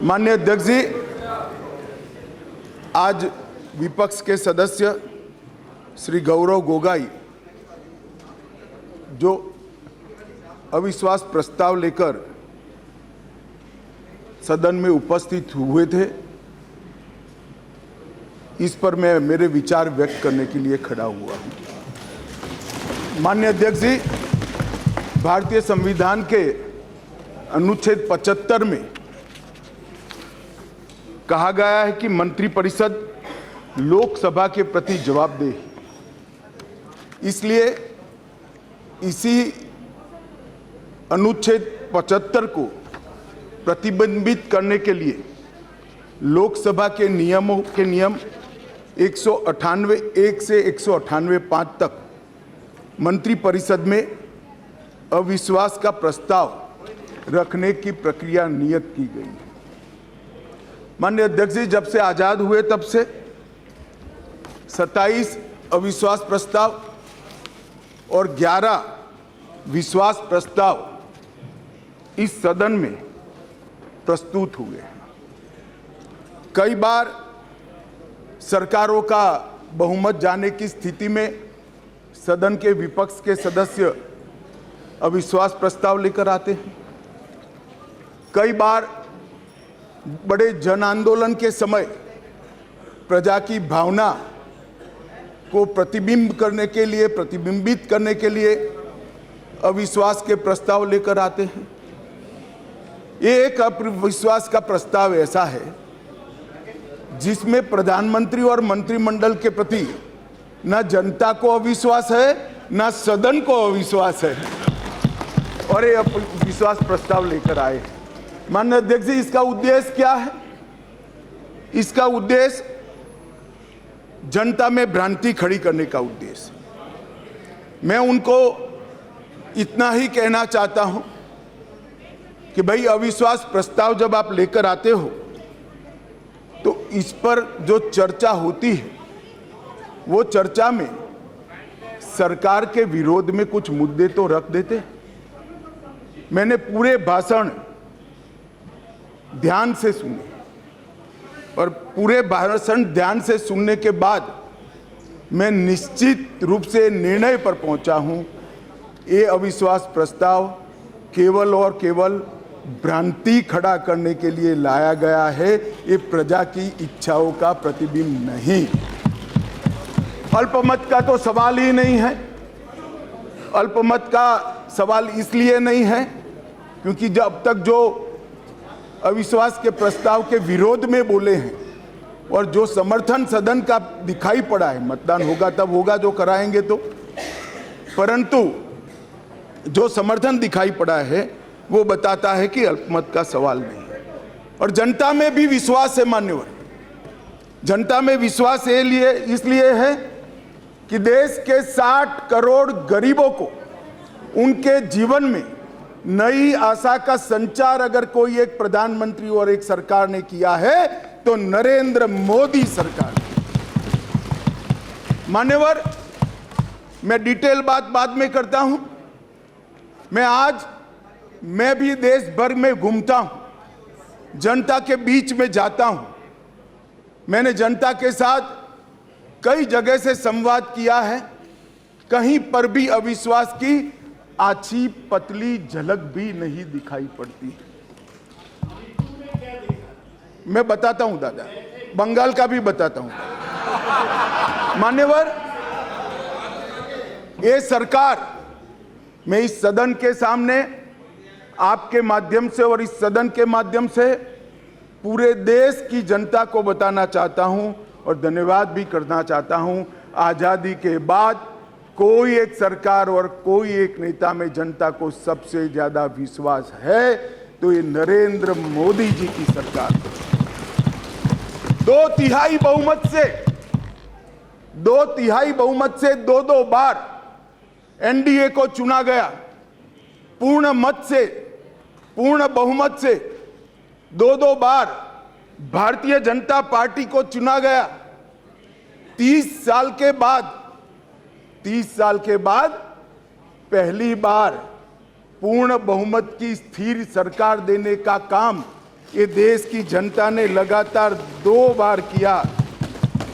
माननीय अध्यक्ष जी, आज विपक्ष के सदस्य श्री गौरव गोगाई जो अविश्वास प्रस्ताव लेकर सदन में उपस्थित हुए थे, इस पर मैं मेरे विचार व्यक्त करने के लिए खड़ा हुआ हूं। माननीय अध्यक्ष जी, भारतीय संविधान के अनुच्छेद 75 में कहा गया है कि मंत्रिपरिषद लोकसभा के प्रति जवाबदेह है। इसलिए इसी अनुच्छेद 75 को प्रतिबंधित करने के लिए लोकसभा के नियम 198(1) से 198(5) तक मंत्रिपरिषद में अविश्वास का प्रस्ताव रखने की प्रक्रिया नियत की गई है। माननीय अध्यक्ष जी, जब से आजाद हुए तब से 27 अविश्वास प्रस्ताव और 11 विश्वास प्रस्ताव इस सदन में प्रस्तुत हुए हैं। कई बार सरकारों का बहुमत जाने की स्थिति में सदन के विपक्ष के सदस्य अविश्वास प्रस्ताव लेकर आते हैं। कई बार बड़े जन आंदोलन के समय प्रजा की भावना को प्रतिबिंबित करने के लिए अविश्वास के प्रस्ताव लेकर आते हैं। ये एक अविश्वास का प्रस्ताव ऐसा है जिसमें प्रधानमंत्री और मंत्रिमंडल के प्रति न जनता को अविश्वास है, न सदन को अविश्वास है, और ये अविश्वास प्रस्ताव लेकर आए। माननीय अध्यक्ष जी, इसका उद्देश्य क्या है? इसका उद्देश्य जनता में भ्रांति खड़ी करने का उद्देश्य। मैं उनको इतना ही कहना चाहता हूं कि भाई, अविश्वास प्रस्ताव जब आप लेकर आते हो तो इस पर जो चर्चा होती है वो चर्चा में सरकार के विरोध में कुछ मुद्दे तो रख देते। मैंने पूरे भाषण ध्यान से सुने और पूरे भाषण ध्यान से सुनने के बाद मैं निश्चित रूप से निर्णय पर पहुंचा हूं, ये अविश्वास प्रस्ताव केवल और केवल भ्रांति खड़ा करने के लिए लाया गया है। ये प्रजा की इच्छाओं का प्रतिबिंब नहीं। अल्पमत का तो सवाल ही नहीं है। अल्पमत का सवाल इसलिए नहीं है क्योंकि जब तक जो अविश्वास के प्रस्ताव के विरोध में बोले हैं और जो समर्थन सदन का दिखाई पड़ा है, मतदान होगा तब होगा जो कराएंगे तो, परंतु जो समर्थन दिखाई पड़ा है वो बताता है कि अल्पमत का सवाल नहीं है। और जनता में भी विश्वास है मान्यवर। जनता में विश्वास इसलिए है कि देश के 60 करोड़ गरीबों को उनके जीवन में नई आशा का संचार अगर कोई एक प्रधानमंत्री और एक सरकार ने किया है तो नरेंद्र मोदी सरकार। मान्यवर, मैं डिटेल बात बाद में करता हूं। मैं भी देश भर में घूमता हूं, जनता के बीच में जाता हूं। मैंने जनता के साथ कई जगह से संवाद किया है। कहीं पर भी अविश्वास की आछी पतली झलक भी नहीं दिखाई पड़ती। मैं बताता हूं दादा, बंगाल का भी बताता हूं। मान्यवर, ये सरकार, मैं इस सदन के सामने आपके माध्यम से और इस सदन के माध्यम से पूरे देश की जनता को बताना चाहता हूं और धन्यवाद भी करना चाहता हूं। आजादी के बाद कोई एक सरकार और कोई एक नेता में जनता को सबसे ज्यादा विश्वास है तो ये नरेंद्र मोदी जी की सरकार। 2/3 बहुमत से दो बार एनडीए को चुना गया। पूर्ण बहुमत से दो बार भारतीय जनता पार्टी को चुना गया। 30 साल के बाद पहली बार पूर्ण बहुमत की स्थिर सरकार देने का काम ये देश की जनता ने लगातार 2 बार किया।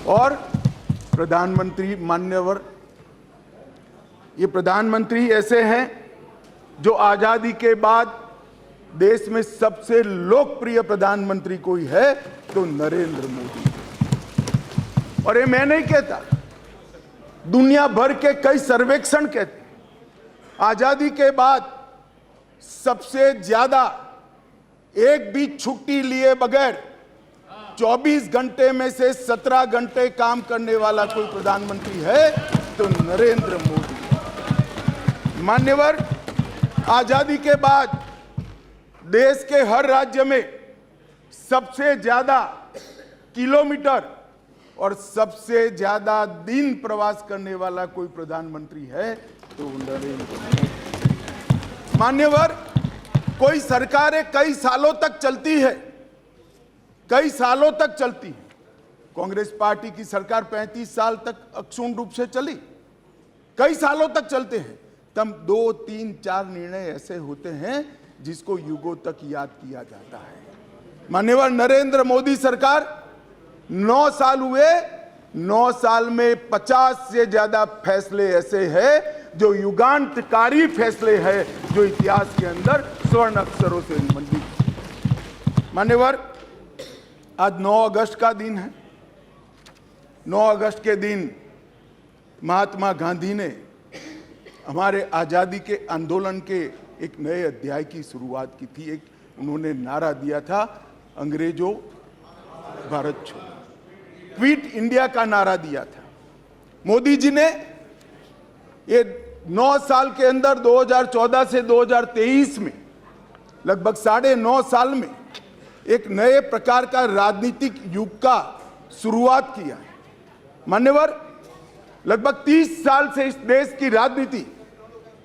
और प्रधानमंत्री मान्यवर, ये प्रधानमंत्री ऐसे हैं जो आजादी के बाद देश में सबसे लोकप्रिय प्रधानमंत्री कोई है तो नरेंद्र मोदी। और ये मैं नहीं कहता, दुनिया भर के कई सर्वेक्षण कहते हैं आजादी के बाद सबसे ज्यादा एक भी छुट्टी लिए बगैर 24 घंटे में से 17 घंटे काम करने वाला कोई प्रधानमंत्री है तो नरेंद्र मोदी। मान्यवर, आजादी के बाद देश के हर राज्य में सबसे ज्यादा किलोमीटर और सबसे ज्यादा दिन प्रवास करने वाला कोई प्रधानमंत्री है तो नरेंद्र मोदी। मान्यवर, कोई सरकारें कई सालों तक चलती है, कई सालों तक चलती है। कांग्रेस पार्टी की सरकार 35 साल तक अक्षुण्ण रूप से चली, कई सालों तक चलते हैं। तब 2, 3, 4 निर्णय ऐसे होते हैं जिसको युगों तक याद किया जाता है। माननीय नरेंद्र मोदी सरकार 9 साल हुए, 9 साल में 50 से ज्यादा फैसले ऐसे हैं जो युगांतकारी फैसले हैं, जो इतिहास के अंदर स्वर्ण अक्षरों से मंडित। मान्यवर, आज 9 अगस्त का दिन है। 9 अगस्त के दिन महात्मा गांधी ने हमारे आजादी के आंदोलन के एक नए अध्याय की शुरुआत की थी। एक उन्होंने नारा दिया था, अंग्रेजों भारत छोड़ो, क्विट इंडिया का नारा दिया था। मोदी जी ने ये 9 साल के अंदर 2014 से 2023 में लगभग 9.5 साल में एक नए प्रकार का राजनीतिक युग का शुरुआत किया है। मान्यवर, लगभग 30 साल से इस देश की राजनीति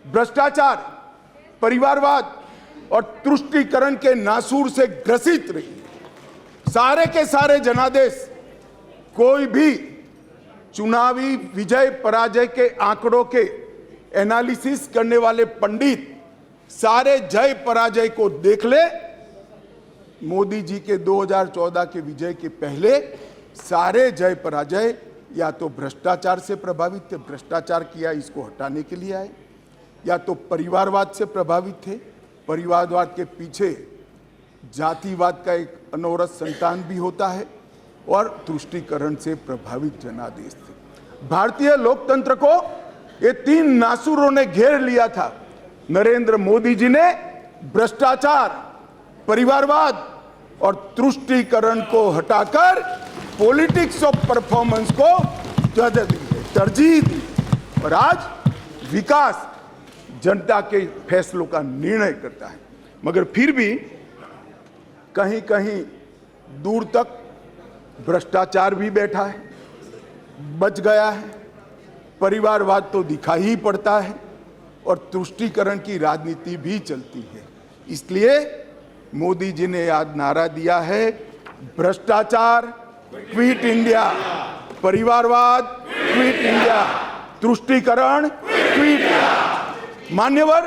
भ्रष्टाचार, परिवारवाद और तुष्टीकरण के नासूर से ग्रसित रही है। सारे के सारे जनादेश, कोई भी चुनावी विजय पराजय के आंकड़ों के एनालिसिस करने वाले पंडित सारे जय पराजय को देख ले। मोदी जी के 2014 के विजय के पहले सारे जय पराजय या तो भ्रष्टाचार से प्रभावित थे, भ्रष्टाचार किया इसको हटाने के लिए आए, या तो परिवारवाद से प्रभावित थे, परिवारवाद के पीछे जातिवाद का एक अनवरत संतान भी होता है, और तुष्टीकरण से प्रभावित जनादेश थे। भारतीय लोकतंत्र को ये 3 नासुरों ने घेर लिया था। नरेंद्र मोदी जी ने भ्रष्टाचार, परिवारवाद और तुष्टीकरण को हटाकर पॉलिटिक्स ऑफ परफॉर्मेंस को तरजीह दी, और आज विकास जनता के फैसलों का निर्णय करता है। मगर फिर भी कहीं कहीं दूर तक भ्रष्टाचार भी बैठा है, बच गया है, परिवारवाद तो दिखाई ही पड़ता है, और तुष्टीकरण की राजनीति भी चलती है। इसलिए मोदी जी ने आज नारा दिया है, भ्रष्टाचार क्विट इंडिया, परिवारवाद क्विट इंडिया, तुष्टीकरण क्विट इंडिया। मान्यवर,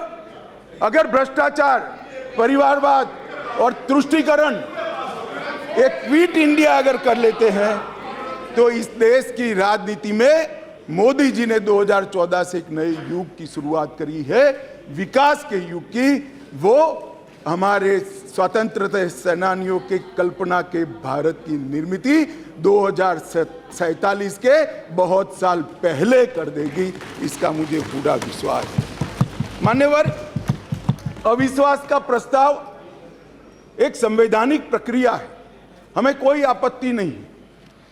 अगर भ्रष्टाचार, परिवारवाद और तुष्टीकरण एक क्विट इंडिया अगर कर लेते हैं तो इस देश की राजनीति में मोदी जी ने 2014 से एक नए युग की शुरुआत करी है, विकास के युग की। वो हमारे स्वतंत्रता सेनानियों के कल्पना के भारत की निर्मित 2047 के बहुत साल पहले कर देगी, इसका मुझे पूरा विश्वास है। मान्यवर, अविश्वास का प्रस्ताव एक संवैधानिक प्रक्रिया है, हमें कोई आपत्ति नहीं।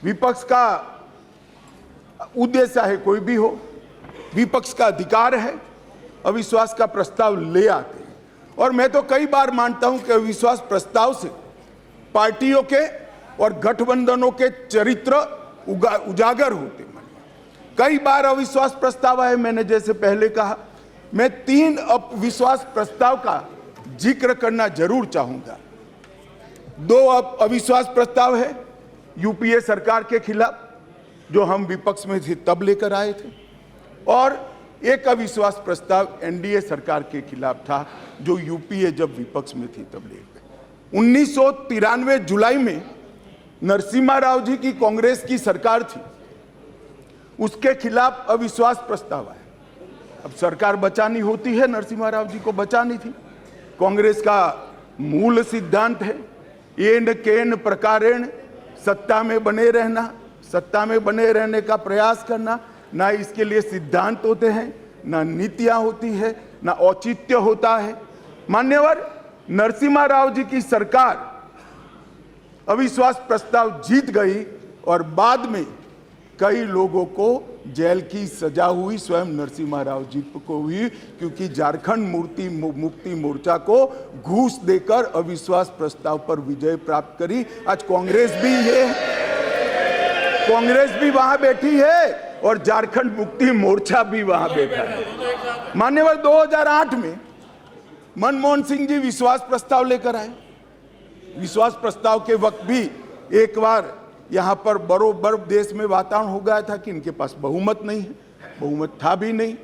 विपक्ष का उद्देश्य है कोई भी हो, विपक्ष का अधिकार है, अविश्वास का प्रस्ताव ले आते हैं। और मैं तो कई बार मानता हूं कि अविश्वास प्रस्ताव से पार्टियों के और गठबंधनों के चरित्र उजागर होते। कई बार अविश्वास प्रस्ताव आए, मैंने जैसे पहले कहा, मैं 3 अविश्वास प्रस्ताव का जिक्र करना जरूर चाहूंगा। 2 अविश्वास प्रस्ताव है यूपीए सरकार के खिलाफ, जो हम विपक्ष में थे तब लेकर आए थे, और एक अविश्वास प्रस्ताव एनडीए सरकार के खिलाफ था, जो यूपीए जब विपक्ष में थी तब ले गए। 1993 जुलाई में नरसिम्हा राव जी की कांग्रेस की सरकार थी, उसके खिलाफ अविश्वास प्रस्ताव आया। अब सरकार बचानी होती है, नरसिम्हा राव जी को बचानी थी। कांग्रेस का मूल सिद्धांत है येन केन प्रकारेण सत्ता में बने रहना, सत्ता में बने रहने का प्रयास करना। ना इसके लिए सिद्धांत होते हैं, ना नीतियां होती है, ना औचित्य होता है। मान्यवर नरसिम्हा राव जी की सरकार अविश्वास प्रस्ताव जीत गई और बाद में कई लोगों को जेल की सजा हुई, स्वयं नरसिम्हा राव जी को हुई, क्योंकि झारखंड मुक्ति मोर्चा को घूस देकर अविश्वास प्रस्ताव पर विजय प्राप्त करी। आज कांग्रेस भी कांग्रेस भी वहां बैठी है और झारखंड मुक्ति मोर्चा भी वहां बैठा है। मान्यवर 2008 में मनमोहन सिंह जी विश्वास प्रस्ताव लेकर आए। विश्वास प्रस्ताव के वक्त भी एक बार यहां पर बरोबर देश में वातावरण हो गया था कि इनके पास बहुमत नहीं है, बहुमत था भी नहीं।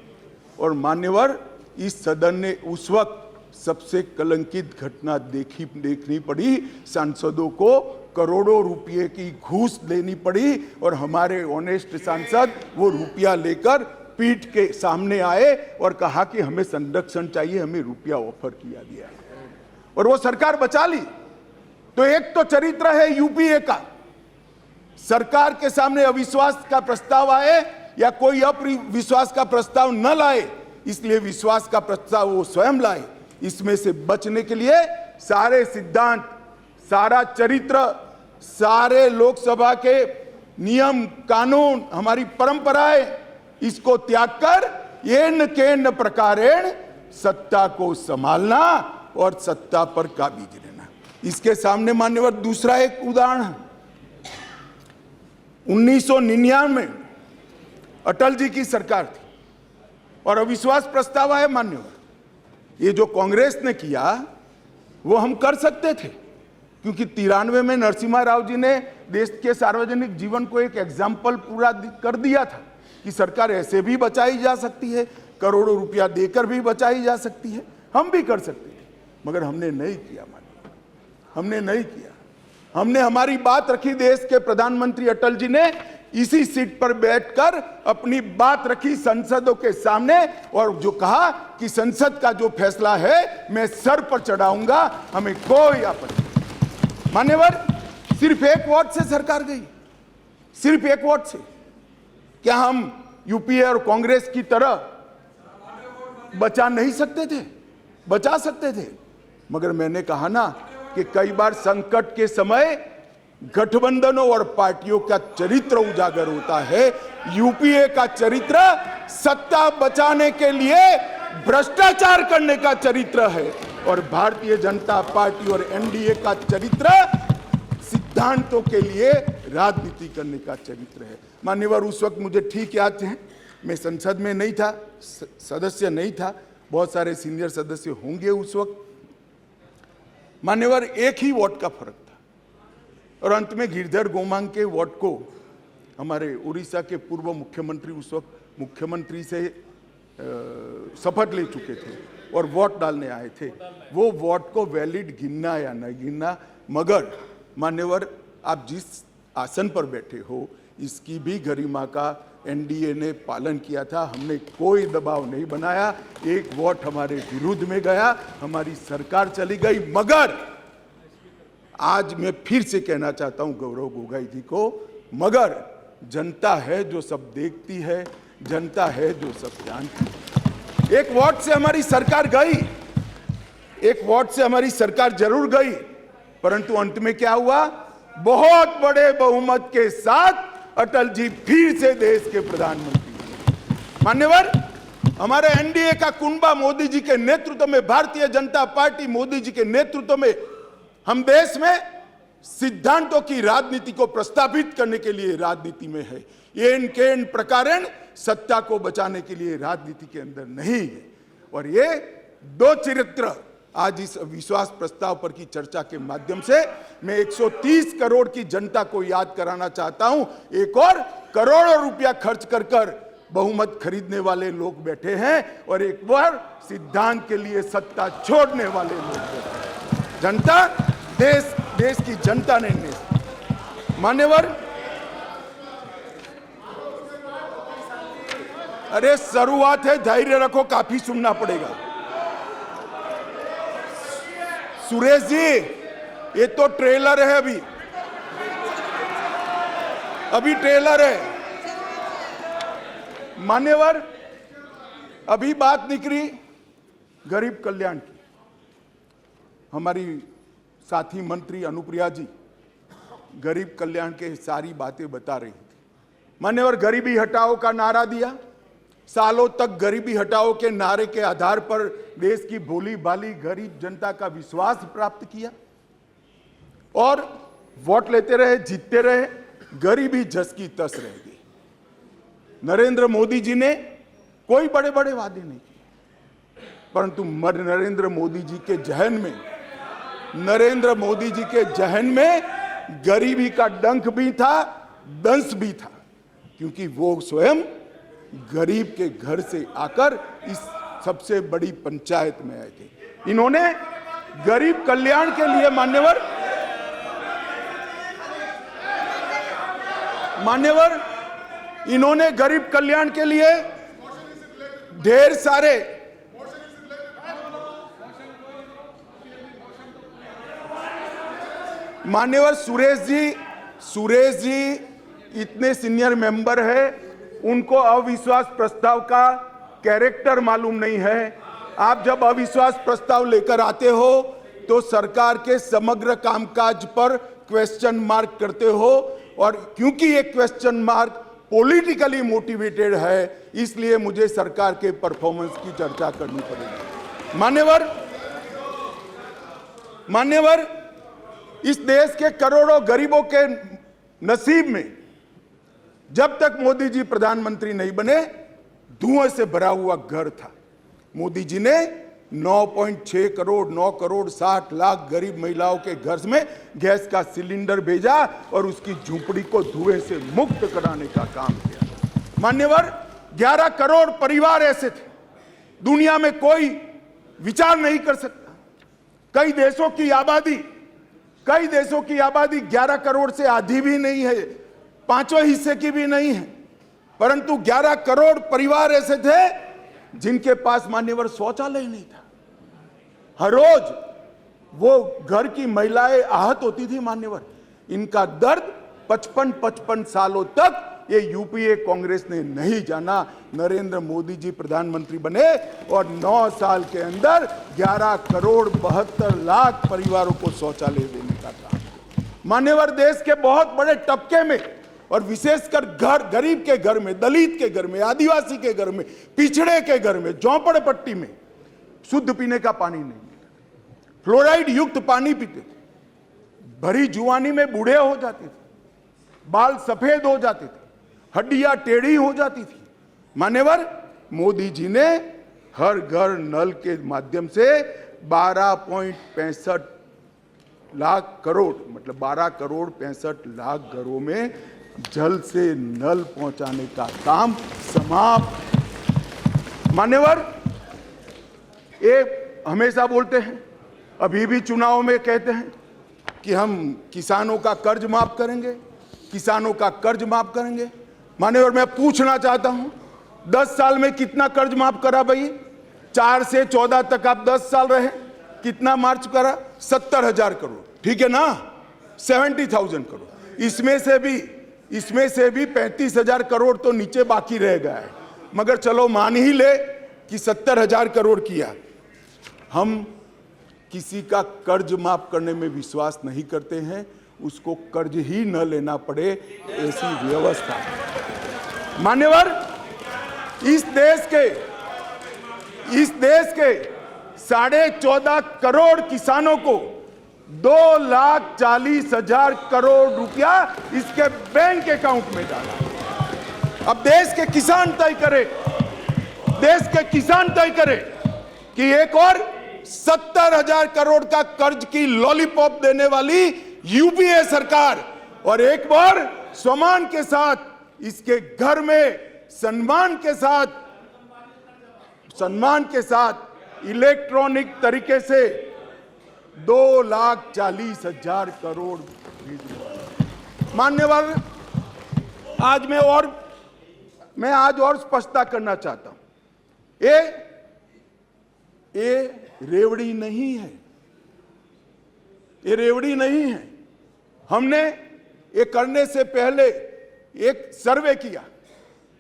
और मान्यवर इस सदन ने उस वक्त सबसे कलंकित घटना देखनी पड़ी। सांसदों को करोड़ों रुपए की घूस देनी पड़ी और हमारे ऑनेस्ट सांसद वो रुपया लेकर पीठ के सामने आए और कहा कि हमें संरक्षण चाहिए, हमें रुपया ऑफर किया गया और वो सरकार बचा ली। तो एक तो चरित्र है यूपीए का, सरकार के सामने अविश्वास का प्रस्ताव आए या कोई अविश्वास का प्रस्ताव न लाए, इसलिए विश्वास का प्रस्ताव वो स्वयं लाए। इसमें से बचने के लिए सारे सिद्धांत, सारा चरित्र, सारे लोकसभा के नियम कानून, हमारी परंपराएं, इसको त्याग कर येन केन प्रकारेण सत्ता को संभालना और सत्ता पर काबिज रहना। इसके सामने मान्यवर दूसरा एक उदाहरण है। 1999 में अटल जी की सरकार थी और अविश्वास प्रस्ताव आया। मान्यवर ये जो कांग्रेस ने किया वो हम कर सकते थे, क्योंकि 93 में नरसिम्हा राव जी ने देश के सार्वजनिक जीवन को एक एग्जाम्पल पूरा कर दिया था कि सरकार ऐसे भी बचाई जा सकती है, करोड़ों रुपया देकर भी बचाई जा सकती है। हम भी कर सकते थे, मगर हमने नहीं किया। मानिए हमने नहीं किया। हमने हमारी बात रखी। देश के प्रधानमंत्री अटल जी ने इसी सीट पर बैठकर अपनी बात रखी संसदों के सामने और जो कहा कि संसद का जो फैसला है मैं सर पर चढ़ाऊंगा, हमें कोई आपत्ति नहीं। मान्यवर सिर्फ एक वोट से सरकार गई, सिर्फ एक वोट से। क्या हम यूपीए और कांग्रेस की तरह बचा नहीं सकते थे? बचा सकते थे, मगर मैंने कहा ना कि कई बार संकट के समय गठबंधनों और पार्टियों का चरित्र उजागर होता है। यूपीए का चरित्र सत्ता बचाने के लिए भ्रष्टाचार करने का चरित्र है और भारतीय जनता पार्टी और एनडीए का चरित्र सिद्धांतों के लिए राजनीति करने का चरित्र है। मान्यवर उस वक्त मुझे ठीक याद है, मैं संसद में नहीं था, सदस्य नहीं था, बहुत सारे सीनियर सदस्य होंगे उस वक्त। मान्यवर एक ही वोट का फर्क था और अंत में गिरधर गोमांग के वोट को हमारे उड़ीसा के पूर्व मुख्यमंत्री उस वक्त मुख्यमंत्री से शपथ ले चुके थे और वोट डालने आए थे। वो वोट को वैलिड गिनना या न गिनना, मगर मान्यवर आप जिस आसन पर बैठे हो इसकी भी गरिमा का एनडीए ने पालन किया था। हमने कोई दबाव नहीं बनाया। एक वोट हमारे विरुद्ध में गया, हमारी सरकार चली गई। मगर आज मैं फिर से कहना चाहता हूं गौरव गोगोई जी को, मगर जनता है जो सब देखती है, जनता है जो सब जानती है। एक वोट से हमारी सरकार गई, एक वोट से हमारी सरकार जरूर गई, परंतु अंत में क्या हुआ? बहुत बड़े बहुमत के साथ अटल जी फिर से देश के प्रधानमंत्री। मान्यवर हमारे एनडीए का कुनबा मोदी जी के नेतृत्व में, भारतीय जनता पार्टी मोदी जी के नेतृत्व में हम देश में सिद्धांतों की राजनीति को प्रस्तावित करने के लिए राजनीति में है। येन केन प्रकारेण सत्ता को बचाने के लिए राजनीति के अंदर नहीं है। और ये दो चरित्र आज इस विश्वास प्रस्ताव पर की चर्चा के माध्यम से मैं 130 करोड़ की जनता को याद कराना चाहता हूं। एक और करोड़ों रुपया खर्च कर बहुमत खरीदने वाले लोग बैठे हैं और एक बार सिद्धांत के लिए सत्ता छोड़ने वाले लोग बैठे हैं। जनता देश की जनता ने निर्णय। मान्यवर, अरे शुरुआत है, धैर्य रखो, काफी सुनना पड़ेगा। सुरेश जी, ये तो ट्रेलर है, अभी ट्रेलर है। मान्यवर, अभी बात निकली गरीब कल्याण की। हमारी साथी मंत्री अनुप्रिया जी गरीब कल्याण के सारी बातें बता रही थी। मान्यवर, गरीबी हटाओ का नारा दिया, सालों तक गरीबी हटाओ के नारे के आधार पर देश की भोली भाली गरीब जनता का विश्वास प्राप्त किया और वोट लेते रहे, जीतते रहे, गरीबी जस की तस रह गई। नरेंद्र मोदी जी ने कोई बड़े बड़े वादे नहीं किए, परंतु नरेंद्र मोदी जी के जहन में गरीबी का डंक भी था, दंश भी था, क्योंकि वो स्वयं गरीब के घर से आकर इस सबसे बड़ी पंचायत में आए थे। इन्होंने गरीब कल्याण के लिए मान्यवर, इन्होंने गरीब कल्याण के लिए ढेर सारे मान्यवर सुरेश जी इतने सीनियर मेंबर है, उनको अविश्वास प्रस्ताव का कैरेक्टर मालूम नहीं है। आप जब अविश्वास प्रस्ताव लेकर आते हो तो सरकार के समग्र कामकाज पर क्वेश्चन मार्क करते हो, और क्योंकि ये क्वेश्चन मार्क पॉलिटिकली मोटिवेटेड है, इसलिए मुझे सरकार के परफॉर्मेंस की चर्चा करनी पड़ेगी। मान्यवर, इस देश के करोड़ों गरीबों के नसीब में जब तक मोदी जी प्रधानमंत्री नहीं बने, धुएं से भरा हुआ घर था। मोदी जी ने 9.6 करोड़ 9 करोड़ 60 लाख गरीब महिलाओं के घर में गैस का सिलेंडर भेजा और उसकी झुंपड़ी को धुएं से मुक्त कराने का काम किया। मान्यवर, 11 करोड़ परिवार ऐसे थे, दुनिया में कोई विचार नहीं कर सकता। कई देशों की आबादी 11 करोड़ से आधी भी नहीं है, 5वें हिस्से की भी नहीं है, परंतु 11 करोड़ परिवार ऐसे थे जिनके पास मान्यवर शौचालय नहीं था। हर रोज वो घर की महिलाएं आहत होती थी। मान्यवर, इनका दर्द 55 सालों तक ये यूपीए कांग्रेस ने नहीं जाना। नरेंद्र मोदी जी प्रधानमंत्री बने और 9 साल के अंदर 11 करोड़ 72 लाख परिवारों को शौचालय देने का काम। मान्यवर, देश के बहुत बड़े तबके में और विशेषकर गरीब के घर में, दलित के घर में, आदिवासी के घर में, पिछड़े के घर में, झोंपड़पट्टी में शुद्ध पीने का पानी नहीं मिलता, फ्लोराइड युक्त पानी पीते थे, भरी जुआनी में बूढ़े हो जाते थे, बाल सफेद हो जाते थे, हड्डियां टेढ़ी हो जाती थी। मान्यवर, मोदी जी ने हर घर नल के माध्यम से 12.65 लाख करोड़, मतलब 12 करोड़ 65 लाख घरों में जल से नल पहुंचाने का काम समाप्त। मान्यवर, ये हमेशा बोलते हैं, अभी भी चुनाव में कहते हैं कि हम किसानों का कर्ज माफ करेंगे, मान्यवर, मैं पूछना चाहता हूं, 10 साल में कितना कर्ज माफ करा भाई? 4 से 14 तक आप 10 साल रहे, कितना मार्च करा? 70,000 करोड़, ठीक है ना, 70,000 करोड़। इसमें से भी 35,000 करोड़ तो नीचे बाकी रह गया है, मगर चलो मान ही ले कि 70,000 करोड़ किया। हम किसी का कर्ज माफ करने में विश्वास नहीं करते हैं, उसको कर्ज ही न लेना पड़े, ऐसी व्यवस्था। मान्यवर, इस देश के 14.5 करोड़ किसानों को 2,40,000 करोड़ रुपया इसके बैंक अकाउंट में डाला। अब देश के किसान तय करे कि एक और 70,000 करोड़ का कर्ज की लॉलीपॉप देने वाली यूपीए सरकार, और एक बार सम्मान के साथ इसके घर में सम्मान के साथ इलेक्ट्रॉनिक तरीके से 2,40,000 करोड़ भेजे। मान्यवर, आज मैं और स्पष्टता करना चाहता हूं। ये रेवड़ी नहीं है, ये रेवड़ी नहीं है। हमने ये करने से पहले एक सर्वे किया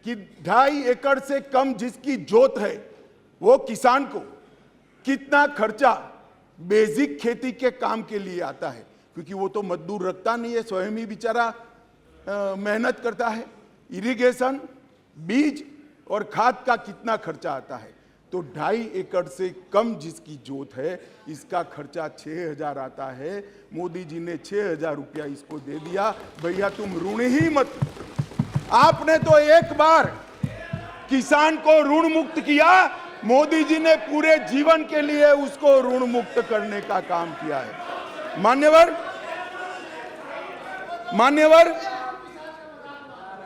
कि 2.5 एकड़ से कम जिसकी जोत है वो किसान को कितना खर्चा बेसिक खेती के काम के लिए आता है, क्योंकि वो तो मजदूर रखता नहीं है, स्वयं ही बेचारा मेहनत करता है। इरिगेशन, बीज और खाद का कितना खर्चा आता है, तो 2.5 एकड़ से कम जिसकी जोत है इसका खर्चा 6,000 आता है। मोदी जी ने 6,000 रुपया इसको दे दिया। भैया तुम ऋण ही मत, आपने तो एक बार किसान को ऋण मुक्त किया, मोदी जी ने पूरे जीवन के लिए उसको ऋण मुक्त करने का काम किया है। मान्यवर,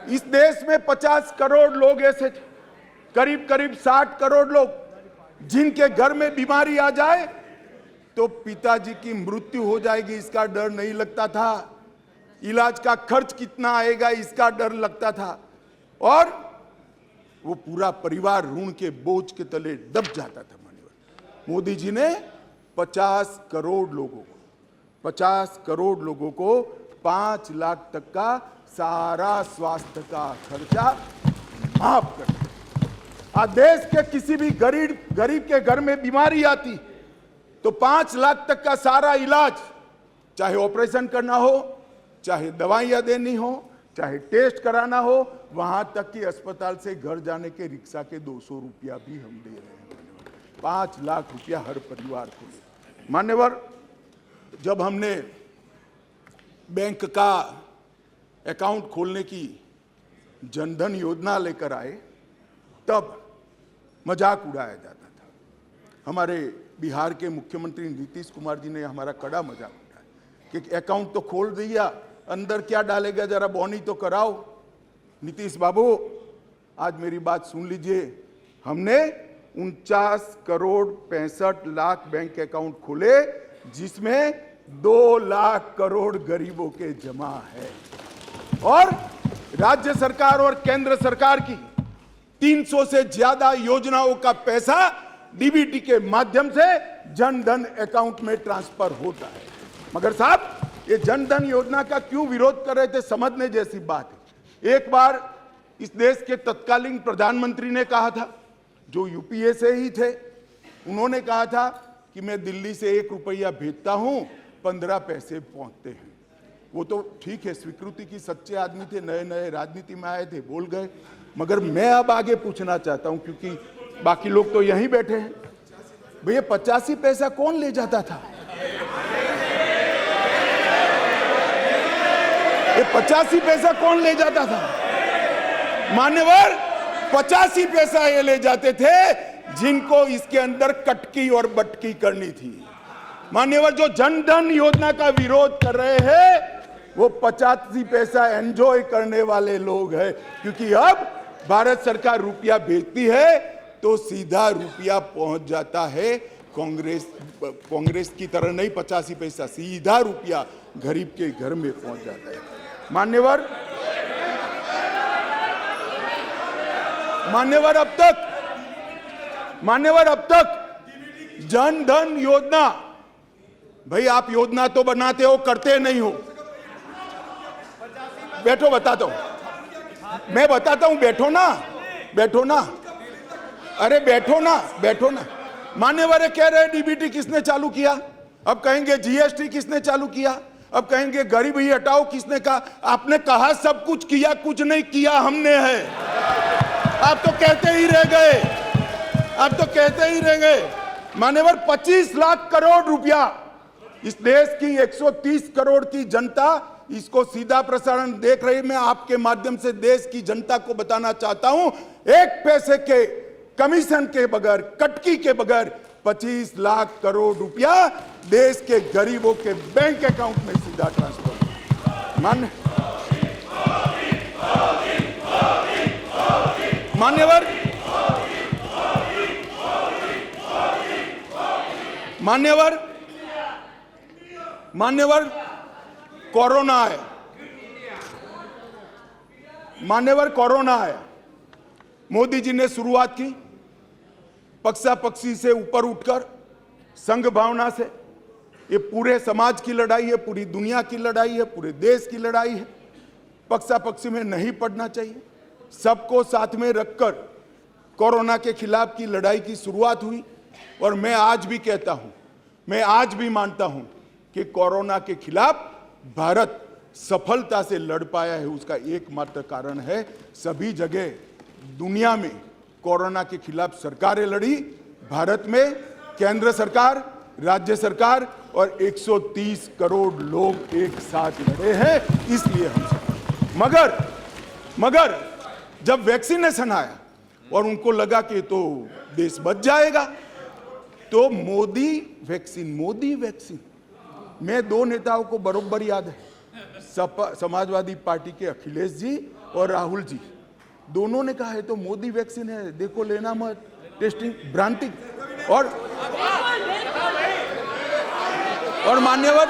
इस देश में 50 करोड़ लोग ऐसे थे, करीब 60 करोड़ लोग, जिनके घर में बीमारी आ जाए तो पिताजी की मृत्यु हो जाएगी इसका डर नहीं लगता था, इलाज का खर्च कितना आएगा इसका डर लगता था, और वो पूरा परिवार ऋण के बोझ के तले दब जाता था। मान्यवर, मोदी जी ने 50 करोड़ लोगों को 5 लाख तक का सारा स्वास्थ्य का खर्चा माफ कर दिया। आज देश के किसी भी गरीब के घर में बीमारी आती तो 5 लाख तक का सारा इलाज, चाहे ऑपरेशन करना हो, चाहे दवाइयां देनी हो, चाहे टेस्ट कराना हो, वहां तक कि अस्पताल से घर जाने के रिक्शा के 200 रुपया भी हम दे रहे हैं। 5 लाख रुपया हर परिवार को। मान्यवर, जब हमने बैंक का अकाउंट खोलने की जनधन योजना लेकर आए तब मजाक उड़ाया जाता था। हमारे बिहार के मुख्यमंत्री नीतीश कुमार जी ने हमारा कड़ा मजाक उड़ाया कि अकाउंट तो खोल दिया, अंदर क्या डालेगा, जरा बॉनी तो कराओ। नीतीश बाबू, आज मेरी बात सुन लीजिए, हमने 49 करोड़ 65 लाख बैंक अकाउंट खोले, जिसमें 2 लाख करोड़ गरीबों के जमा है, और राज्य सरकार और केंद्र सरकार की 300 से ज्यादा योजनाओं का पैसा डीबीटी के माध्यम से जनधन अकाउंट में ट्रांसफर होता है। मगर साहब, ये जनधन योजना का क्यों विरोध कर रहे थे, समझने जैसी बात है। एक बार इस देश के तत्कालीन प्रधानमंत्री ने कहा था, जो यूपीए से ही थे, उन्होंने कहा था कि मैं दिल्ली से 1 रुपया भेजता हूं, 15 पैसे पहुंचते हैं। वो तो ठीक है, स्वीकृति की सच्चे आदमी थे, नए राजनीति में आए थे, बोल गए। मगर मैं अब आगे पूछना चाहता हूं, क्योंकि बाकी लोग तो यहीं बैठे हैं, भैया 85 पैसा कौन ले जाता था? ये 85 पैसा कौन ले जाता था? मान्यवर, 85 पैसा ये ले जाते थे जिनको इसके अंदर कटकी और बटकी करनी थी। मान्यवर, जो जनधन योजना का विरोध कर रहे हैं वो 85 पैसा एंजॉय करने वाले लोग हैं, क्योंकि अब भारत सरकार रुपया भेजती है तो सीधा रुपया पहुंच जाता है। कांग्रेस की तरह नहीं 85 पैसा, सीधा रुपया गरीब के घर में पहुंच जाता है। मान्यवर, अब तक जनधन योजना, भाई आप योजना तो बनाते हो, करते नहीं हो। बैठो, बताता हूं, मैं बताता हूं, बैठो ना, अरे बैठो ना। मान्यवर कह रहे डीबीटी किसने चालू किया, अब कहेंगे जीएसटी किसने चालू किया, अब कहेंगे गरीबी हटाओ किसने कहा। आपने कहा सब कुछ किया, कुछ नहीं किया हमने है। आप तो कहते ही रह गए। मान्यवर, 25 लाख करोड़ रुपया इस देश की 130 करोड़ की जनता इसको सीधा प्रसारण देख रही। मैं आपके माध्यम से देश की जनता को बताना चाहता हूं, 1 पैसे के कमीशन के बगैर, कटकी के बगैर 25 लाख करोड़ रुपया देश के गरीबों के बैंक अकाउंट में सीधा ट्रांसफर। मान्यवर कोरोना आया, मान्यवर कोरोना आया, मोदी जी ने शुरुआत की पक्षापक्षी से ऊपर उठकर संघ भावना से। ये पूरे समाज की लड़ाई है, पूरी दुनिया की लड़ाई है, पूरे देश की लड़ाई है। पक्षापक्षी में नहीं पड़ना चाहिए, सबको साथ में रखकर कोरोना के खिलाफ की लड़ाई की शुरुआत हुई। और मैं आज भी कहता हूं, मैं आज भी मानता हूं कि कोरोना के खिलाफ भारत सफलता से लड़ पाया है। उसका एकमात्र कारण है सभी जगह दुनिया में कोरोना के खिलाफ सरकारें लड़ी, भारत में केंद्र सरकार, राज्य सरकार और 130 करोड़ लोग एक साथ लड़े हैं, इसलिए हम मगर जब वैक्सीनेशन आया और उनको लगा कि तो देश बच जाएगा, तो मोदी वैक्सीन मैं दो नेताओं को बरोबर याद है, समाजवादी पार्टी के अखिलेश जी और राहुल जी, दोनों ने कहा है तो मोदी वैक्सीन है, देखो लेना मत, टेस्टिंग भ्रांति। और मान्यवर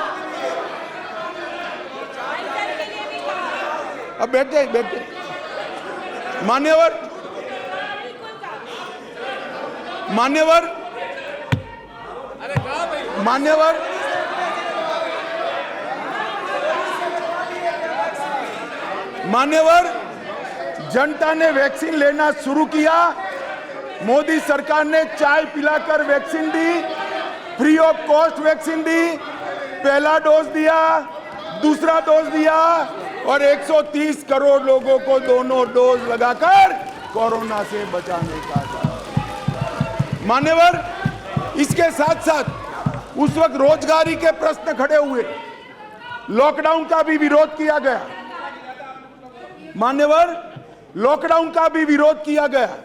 अब बैठ जाए मान्यवर जनता ने वैक्सीन लेना शुरू किया। मोदी सरकार ने चाय पिलाकर वैक्सीन दी, फ्री ऑफ कॉस्ट वैक्सीन दी, पहला डोज दिया, दूसरा डोज दिया और 130 करोड़ लोगों को दोनों डोज लगाकर कोरोना से बचाने का था। मान्यवर, इसके साथ साथ उस वक्त रोजगारी के प्रश्न खड़े हुए, लॉकडाउन का भी विरोध किया गया। मान्यवर, लॉकडाउन का भी विरोध किया गया।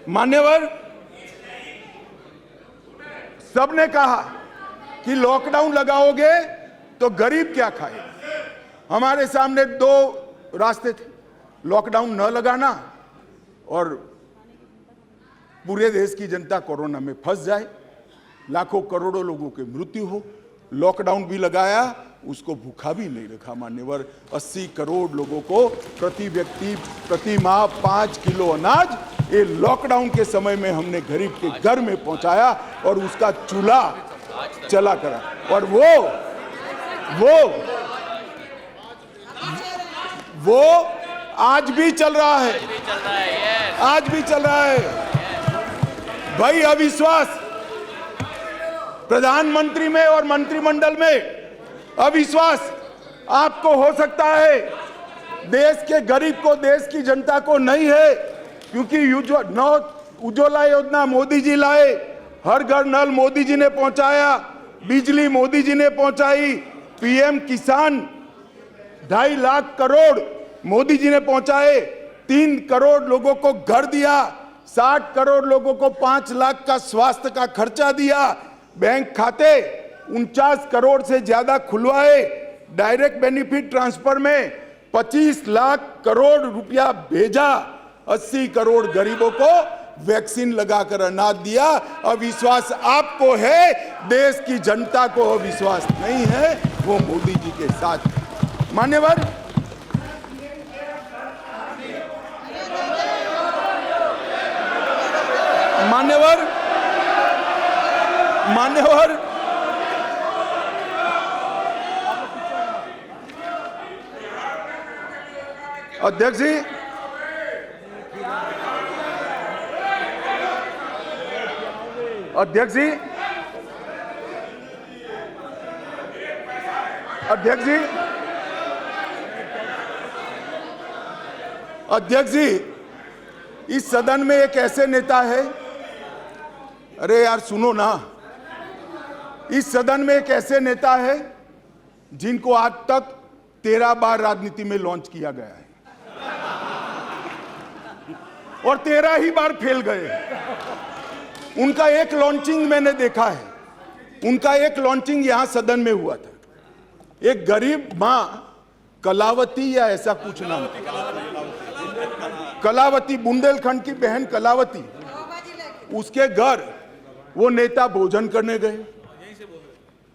मान्यवर सबने कहा कि लॉकडाउन लगाओगे तो गरीब क्या खाए। हमारे सामने दो रास्ते थे, लॉकडाउन न लगाना और पूरे देश की जनता कोरोना में फंस जाए, लाखों करोड़ों लोगों की मृत्यु हो। लॉकडाउन भी लगाया, उसको भूखा भी नहीं रखा। मान्यवर, 80 करोड़ लोगों को प्रति व्यक्ति प्रति माह 5 किलो अनाज ये लॉकडाउन के समय में हमने गरीब के घर में पहुंचाया और उसका चूल्हा चला करा। और वो आज भी चल रहा है, आज भी चल रहा है। भाई, अविश्वास प्रधानमंत्री में और मंत्रिमंडल में अविश्वास आपको हो सकता है, देश के गरीब को, देश की जनता को नहीं है, क्योंकि उज्ज्वला योजना मोदी जी लाए, हर घर नल मोदी जी ने पहुंचाया, बिजली मोदी जी ने पहुंचाई, पीएम किसान 2.5 लाख करोड़ मोदी जी ने पहुंचाए, 3 करोड़ लोगों को घर दिया, 60 करोड़ लोगों को 5 लाख का स्वास्थ्य का खर्चा दिया, बैंक खाते 49 करोड़ से ज्यादा खुलवाए, डायरेक्ट बेनिफिट ट्रांसफर में 25 लाख करोड़ रुपया भेजा, 80 करोड़ गरीबों को वैक्सीन लगाकर अनाज दिया। अविश्वास आपको है, देश की जनता को अविश्वास नहीं है, वो मोदी जी के साथ। मान्यवर, अध्यक्ष जी, अध्यक्ष जी, इस सदन में एक ऐसे नेता है, अरे यार सुनो ना, इस सदन में एक ऐसे नेता है जिनको आज तक 13 बार राजनीति में लॉन्च किया गया है और 13 ही बार फेल गए। उनका एक लॉन्चिंग मैंने देखा है, उनका एक लॉन्चिंग यहां सदन में हुआ था। एक गरीब मां कलावती या ऐसा कुछ नाम, कलावती, बुंदेलखंड की बहन कलावती, उसके घर वो नेता भोजन करने गए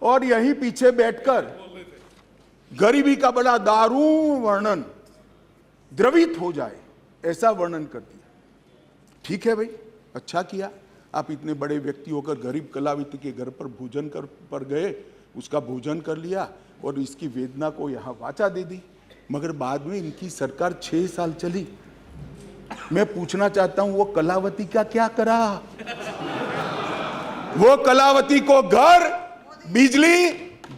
और यहीं पीछे बैठकर गरीबी का बड़ा दारुण वर्णन, द्रवित हो जाए ऐसा वर्णन कर दिया। ठीक है भाई, अच्छा किया, आप इतने बड़े व्यक्ति होकर गरीब कलावती के घर पर भोजन पर गए, उसका भोजन कर लिया और इसकी वेदना को यहाँ वाचा दे दी। मगर बाद में इनकी सरकार 6 साल चली। मैं पूछना चाहता हूं वो कलावती का क्या करा? वो कलावती को घर, बिजली,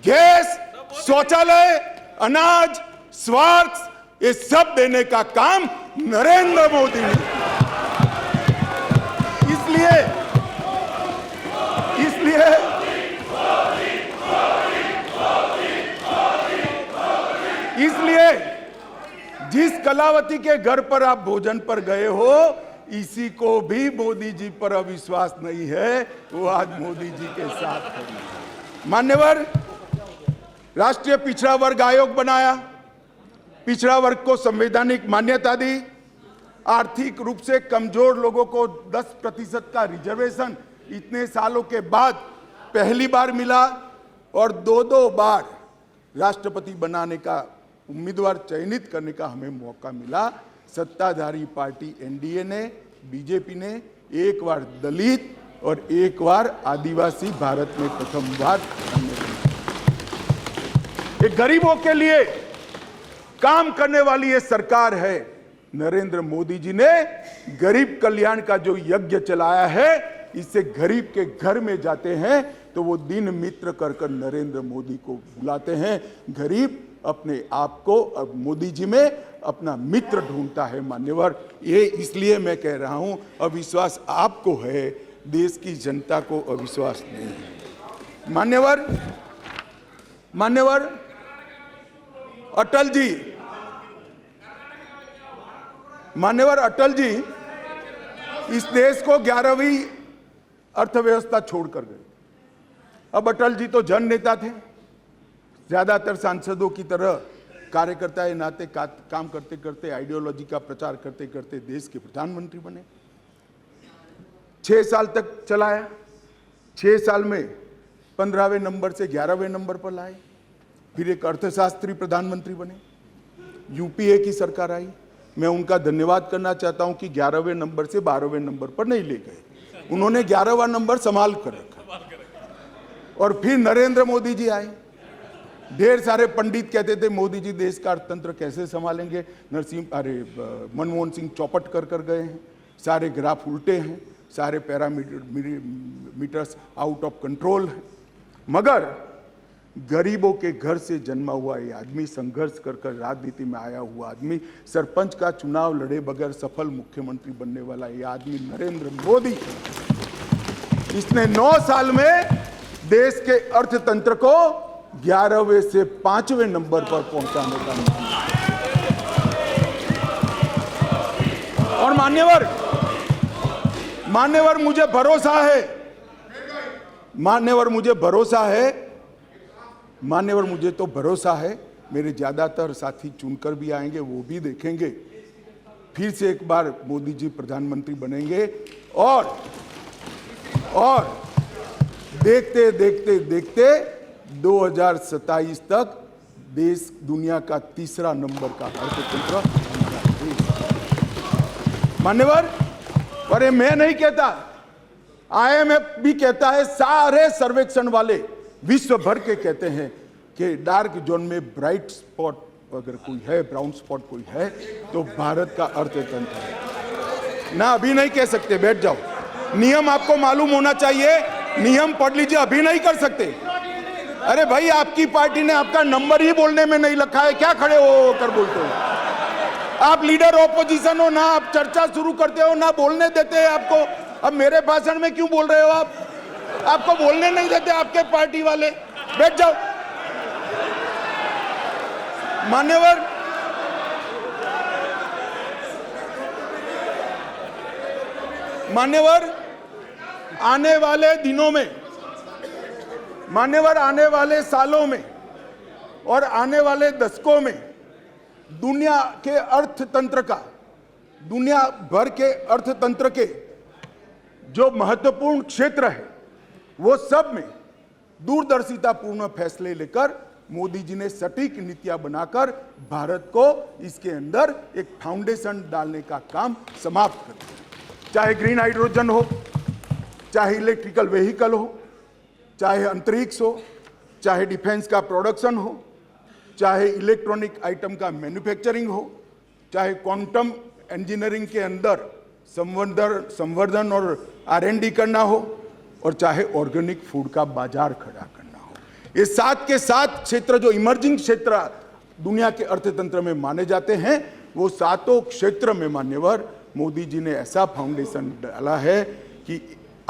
गैस, शौचालय, अनाज, स्वास्थ्य, ये सब देने का काम नरेंद्र मोदी ने। इसलिए जिस कलावती के घर पर आप भोजन पर गए हो, इसी को भी मोदी जी पर अविश्वास नहीं है, वो आज मोदी जी के साथ है। मान्यवर, राष्ट्रीय पिछड़ा वर्ग आयोग बनाया, पिछड़ा वर्ग को संवैधानिक मान्यता दी, आर्थिक रूप से कमजोर लोगों को 10% का रिजर्वेशन इतने सालों के बाद पहली बार मिला और 2 बार राष्ट्रपति बनाने का उम्मीदवार चयनित करने का हमें मौका मिला। सत्ताधारी पार्टी एनडीए ने, बीजेपी ने एक बार दलित और एक बार आदिवासी भारत में प्रथम बार। एक गरीबों के लिए काम करने वाली ये सरकार है। नरेंद्र मोदी जी ने गरीब कल्याण का जो यज्ञ चलाया है, इससे गरीब के घर में जाते हैं तो वो दिन मित्र कर नरेंद्र मोदी को बुलाते हैं। गरीब अपने आप को अब मोदी जी में अपना मित्र ढूंढता है। मान्यवर, ये इसलिए मैं कह रहा हूं, अविश्वास आपको है, देश की जनता को अविश्वास नहीं है। मान्यवर अटल जी इस देश को 11वीं अर्थव्यवस्था छोड़कर गए। अब अटल जी तो जन नेता थे, ज्यादातर सांसदों की तरह कार्यकर्ता के नाते काम करते करते, आइडियोलॉजी का प्रचार करते करते देश के प्रधानमंत्री बने। 6 साल तक चलाया। 6 साल में 15वें नंबर से 11वें नंबर पर लाए। फिर एक अर्थशास्त्री प्रधानमंत्री बने। यूपीए की सरकार आई। मैं उनका धन्यवाद करना चाहता हूं कि 11वें नंबर से 12वें नंबर पर नहीं ले गए, उन्होंने 11वां नंबर संभाल कर रखा। और फिर नरेंद्र मोदी जी आए। ढेर सारे पंडित कहते थे मोदी जी देश का अर्थतंत्र कैसे संभालेंगे। मनमोहन सिंह चौपट कर गए हैं, सारे ग्राफ उल्टे हैं, सारे पैरामीटर्स आउट ऑफ कंट्रोल हैं। मगर गरीबों के घर से जन्मा हुआ ये आदमी, संघर्ष कर राजनीति में आया हुआ आदमी, सरपंच का चुनाव लड़े बगैर सफल मुख्यमंत्री बनने वाला ये आदमी नरेंद्र मोदी, इसने 9 साल में देश के अर्थतंत्र को 11वें से 5वें नंबर पर पहुंचाने का और मान्यवर मुझे भरोसा है, मेरे ज्यादातर साथी चुनकर भी आएंगे, वो भी देखेंगे। फिर से एक बार मोदी जी प्रधानमंत्री बनेंगे और देखते 2027 तक देश दुनिया का 3रा नंबर का अर्थतंत्र हमारा देश। मान्यवर, पर मैं नहीं कहता, IMF भी कहता है, सारे सर्वेक्षण वाले विश्व भर के कहते हैं कि डार्क जोन में ब्राइट स्पॉट अगर कोई है, ब्राउन स्पॉट कोई है, तो भारत का अर्थतंत्र है ना। अभी नहीं कह सकते, बैठ जाओ। नियम आपको मालूम होना चाहिए, नियम पढ़ लीजिए। अभी नहीं कर सकते। अरे भाई, आपकी पार्टी ने आपका नंबर ही बोलने में नहीं लिखा है, क्या खड़े हो कर बोलते हो? आप लीडर ऑपोजिशन हो ना, आप चर्चा शुरू करते हो ना, बोलने देते हैं आपको। अब मेरे भाषण में क्यों बोल रहे हो आप? आपको बोलने नहीं देते आपके पार्टी वाले। बैठ जाओ। मान्यवर, आने वाले दिनों में, आने वाले सालों में और आने वाले दशकों में दुनिया के अर्थतंत्र का, दुनिया भर के अर्थतंत्र के जो महत्वपूर्ण क्षेत्र है वो सब में दूरदर्शितापूर्ण फैसले लेकर मोदी जी ने सटीक नीतियां बनाकर भारत को इसके अंदर एक फाउंडेशन डालने का काम समाप्त कर दिया। चाहे ग्रीन हाइड्रोजन हो, चाहे इलेक्ट्रिकल व्हीकल हो, चाहे अंतरिक्ष हो, चाहे डिफेंस का प्रोडक्शन हो, चाहे इलेक्ट्रॉनिक आइटम का मैन्युफैक्चरिंग हो, चाहे क्वांटम इंजीनियरिंग के अंदर संवर्धन और R&D करना हो, और चाहे ऑर्गेनिक फूड का बाजार खड़ा करना हो। ये 7 के 7 क्षेत्र जो इमर्जिंग क्षेत्र दुनिया के अर्थतंत्र में माने जाते हैं, वो 7 क्षेत्र में मान्यवर मोदी जी ने ऐसा फाउंडेशन डाला है कि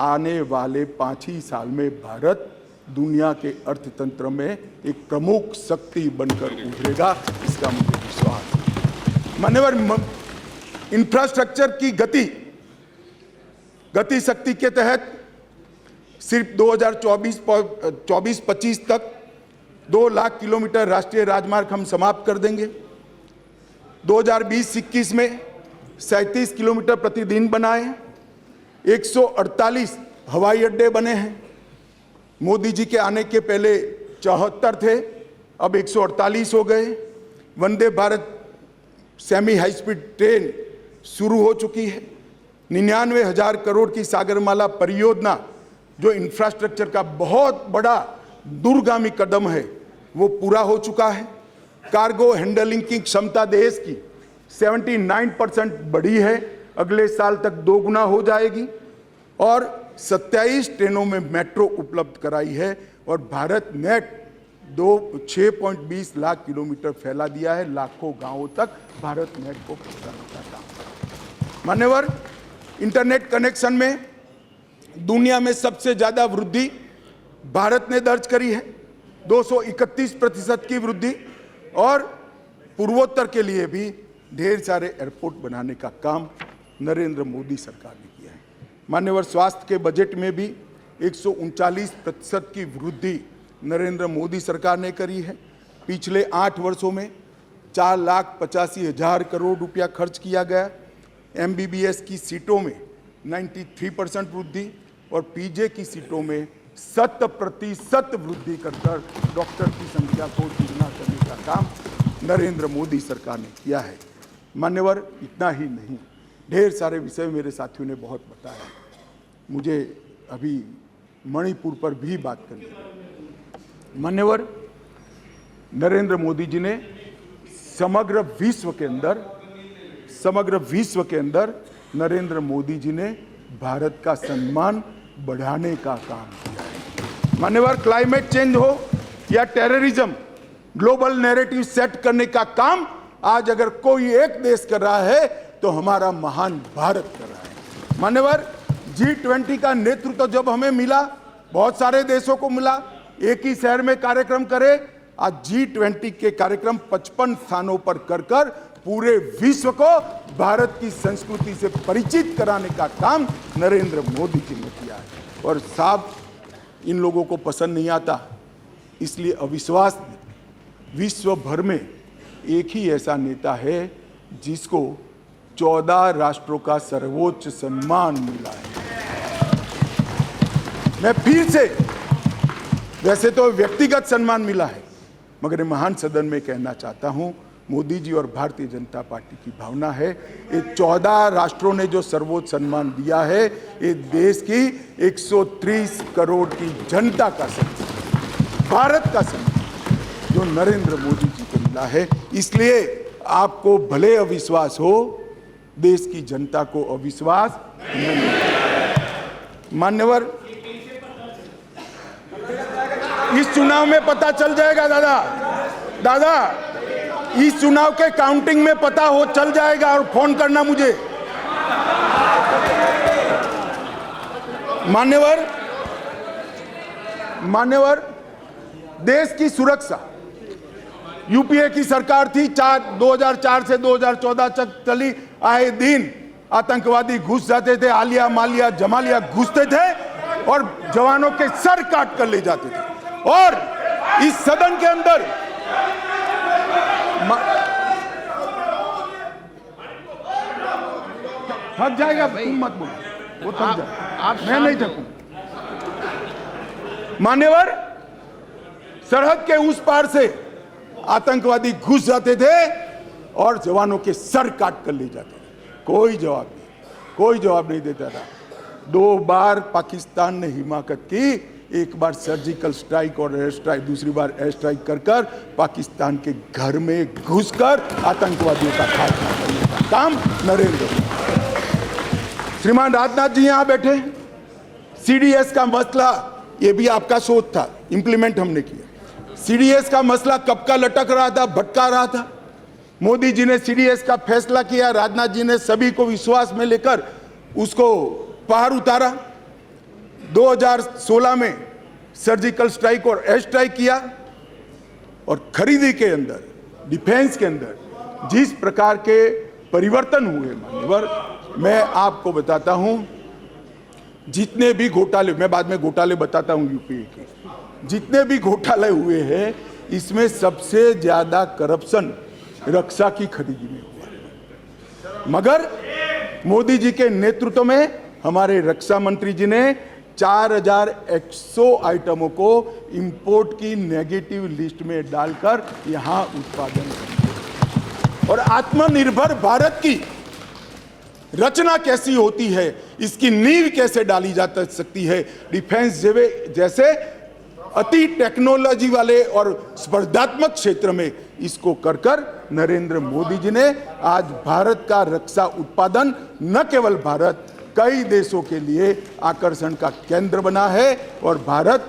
आने वाले 5 ही साल में भारत दुनिया के अर्थतंत्र में एक प्रमुख शक्ति बनकर उभरेगा, इसका मुझे विश्वास है। मान्यवर, इंफ्रास्ट्रक्चर की गति शक्ति के तहत सिर्फ 2024-25 तक 2 लाख किलोमीटर राष्ट्रीय राजमार्ग हम समाप्त कर देंगे। 2020-21 में 37 किलोमीटर प्रतिदिन बनाए, 148 हवाई अड्डे बने हैं। मोदी जी के आने के पहले 74 थे, अब 148 हो गए। Vande Bharat semi high speed train शुरू हो चुकी है। 99,000 करोड़ की सागरमाला परियोजना जो इंफ्रास्ट्रक्चर का बहुत बड़ा दूरगामी कदम है, वो पूरा हो चुका है। कार्गो हैंडलिंग की क्षमता देश की 79% बढ़ी है, अगले साल तक 2 गुना हो जाएगी। और 27 ट्रेनों में मेट्रो उपलब्ध कराई है, और भारत नेट 6.20 लाख किलोमीटर फैला दिया है। लाखों गांवों तक भारत नेट को पहुंचाने का काम। मान्यवर, इंटरनेट कनेक्शन में दुनिया में सबसे ज्यादा वृद्धि भारत ने दर्ज करी है, 231% की वृद्धि। और पूर्वोत्तर के लिए भी ढेर सारे एयरपोर्ट बनाने का काम नरेंद्र मोदी सरकार ने किया है। मान्यवर, स्वास्थ्य के बजट में भी 139% की वृद्धि नरेंद्र मोदी सरकार ने करी है। पिछले 8 वर्षों में 4,85,000 करोड़ रुपया खर्च किया गया। MBBS की सीटों में 93% वृद्धि और PJ की सीटों में 100% वृद्धि कर डॉक्टर की संख्या को दुगना करने का काम नरेंद्र मोदी सरकार ने किया है। मान्यवर, इतना ही नहीं, ढेर सारे विषय मेरे साथियों ने बहुत बताया। मुझे अभी मणिपुर पर भी बात करनी है। मान्यवर, नरेंद्र मोदी जी ने समग्र विश्व के अंदर नरेंद्र मोदी जी ने भारत का सम्मान बढ़ाने का काम किया है। मान्यवर, क्लाइमेट चेंज हो या टेररिज्म, ग्लोबल नैरेटिव सेट करने का काम आज अगर कोई एक देश कर रहा है तो हमारा महान भारत कर रहा है। मान्यवर, G20 का नेतृत्व जब हमें मिला, बहुत सारे देशों को मिला, एक ही शहर में कार्यक्रम करे। आज G20 के कार्यक्रम 55 स्थानों पर कर पूरे विश्व को भारत की संस्कृति से परिचित कराने का काम नरेंद्र मोदी जी ने किया है। और साहब, इन लोगों को पसंद नहीं आता, इसलिए अविश्वास विश्व भर में एक ही ऐसा नेता है जिसको 14 राष्ट्रों का सर्वोच्च सम्मान मिला है। मैं फिर से, वैसे तो व्यक्तिगत सम्मान मिला है, मगर महान सदन में कहना चाहता हूं, मोदी जी और भारतीय जनता पार्टी की भावना है। ये 14 राष्ट्रों ने जो सर्वोच्च सम्मान दिया है, ये देश की 130 करोड़ की जनता का सम्मान, भारत का सम्मान जो नरेंद्र मोदी जी को मिला है। इसलिए आपको भले अविश्वास हो, देश की जनता को अविश्वास नहीं। मान्यवर, इस चुनाव में पता चल जाएगा दादा, इस चुनाव के काउंटिंग में पता हो चल जाएगा, और फोन करना मुझे। मान्यवर, देश की सुरक्षा, यूपीए की सरकार थी, 2004 से 2014 तक चली। आए दिन आतंकवादी घुस जाते थे, आलिया मालिया जमालिया घुसते थे और जवानों के सर काट कर ले जाते थे। और इस सदन के अंदर थक जाएगा, तुम मत बोलो, वो थक जाए, मैं नहीं थकूं। मान्यवर, सरहद के उस पार से आतंकवादी घुस जाते थे और जवानों के सर काट कर ले जाते थे, कोई जवाब नहीं देता था। 2 बार पाकिस्तान ने हिमाकत की, एक बार सर्जिकल स्ट्राइक और एयर स्ट्राइक, दूसरी बार एयर स्ट्राइक कर पाकिस्तान के घर में घुसकर आतंकवादियों का खात्मा करने का काम नरेंद्र मोदी। श्रीमान राजनाथ जी यहां बैठे, सीडीएस का मसला ये भी आपका सोच था, इंप्लीमेंट हमने किया। सीडीएस का मसला कब का लटक रहा था, भटका रहा था, मोदी जी ने सीडीएस का फैसला किया, राजनाथ जी ने सभी को विश्वास में लेकर उसको पार उतारा। 2016 में सर्जिकल स्ट्राइक और एयर स्ट्राइक किया और खरीदी के अंदर, डिफेंस के अंदर जिस प्रकार के परिवर्तन हुए मान्यवर, मैं आपको बताता हूं, जितने भी घोटाले, मैं बाद में घोटाले बताता हूं यूपीए के, जितने भी घोटाले हुए हैं इसमें सबसे ज्यादा करप्शन रक्षा की खरीदी में हुआ। मगर मोदी जी के नेतृत्व में हमारे रक्षा मंत्री जी ने 4100 आइटमों को इंपोर्ट की नेगेटिव लिस्ट में डालकर यहां उत्पादन किया। और आत्मनिर्भर भारत की रचना कैसी होती है, इसकी नींव कैसे डाली जा सकती है, डिफेंस जैसे अति टेक्नोलॉजी वाले और स्पर्धात्मक क्षेत्र में इसको कर नरेंद्र मोदी जी ने आज भारत का रक्षा उत्पादन न केवल भारत, कई देशों के लिए आकर्षण का केंद्र बना है और भारत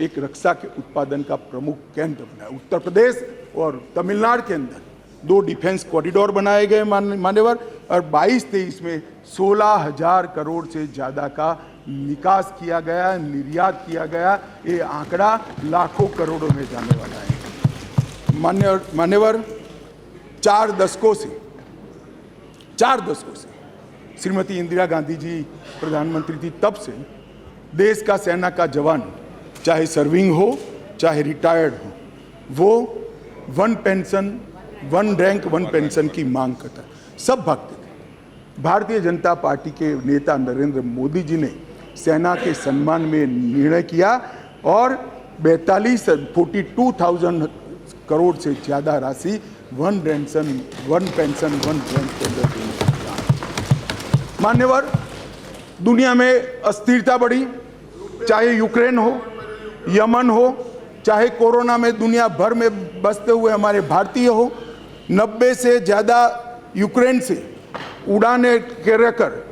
एक रक्षा के उत्पादन का प्रमुख केंद्र बना है। उत्तर प्रदेश और तमिलनाडु के अंदर 2 डिफेंस कॉरिडोर बनाए गए मान्यवर, और 22-23 में 16,000 करोड़ से ज्यादा का निकास किया गया, निर्यात किया गया। ये आंकड़ा लाखों करोड़ों में जाने वाला है मान्यवर। 4 दशकों से श्रीमती इंदिरा गांधी जी प्रधानमंत्री थी, तब से देश का सेना का जवान, चाहे सर्विंग हो चाहे रिटायर्ड हो, वो 1 पेंशन 1 रैंक 1 पेंशन की मांग करता, सब भागते थे। भारतीय जनता पार्टी के नेता नरेंद्र मोदी जी ने सेना के सम्मान में निर्णय किया और 42,000 करोड़ से ज्यादा राशि 1 पेंशन 1 रैंक के अंदर देने का। मान्यवर, दुनिया में अस्थिरता बढ़ी, चाहे यूक्रेन हो, यमन हो, चाहे कोरोना में दुनिया भर में बसते हुए हमारे भारतीय हो, 90 से ज्यादा यूक्रेन से उड़ानें कर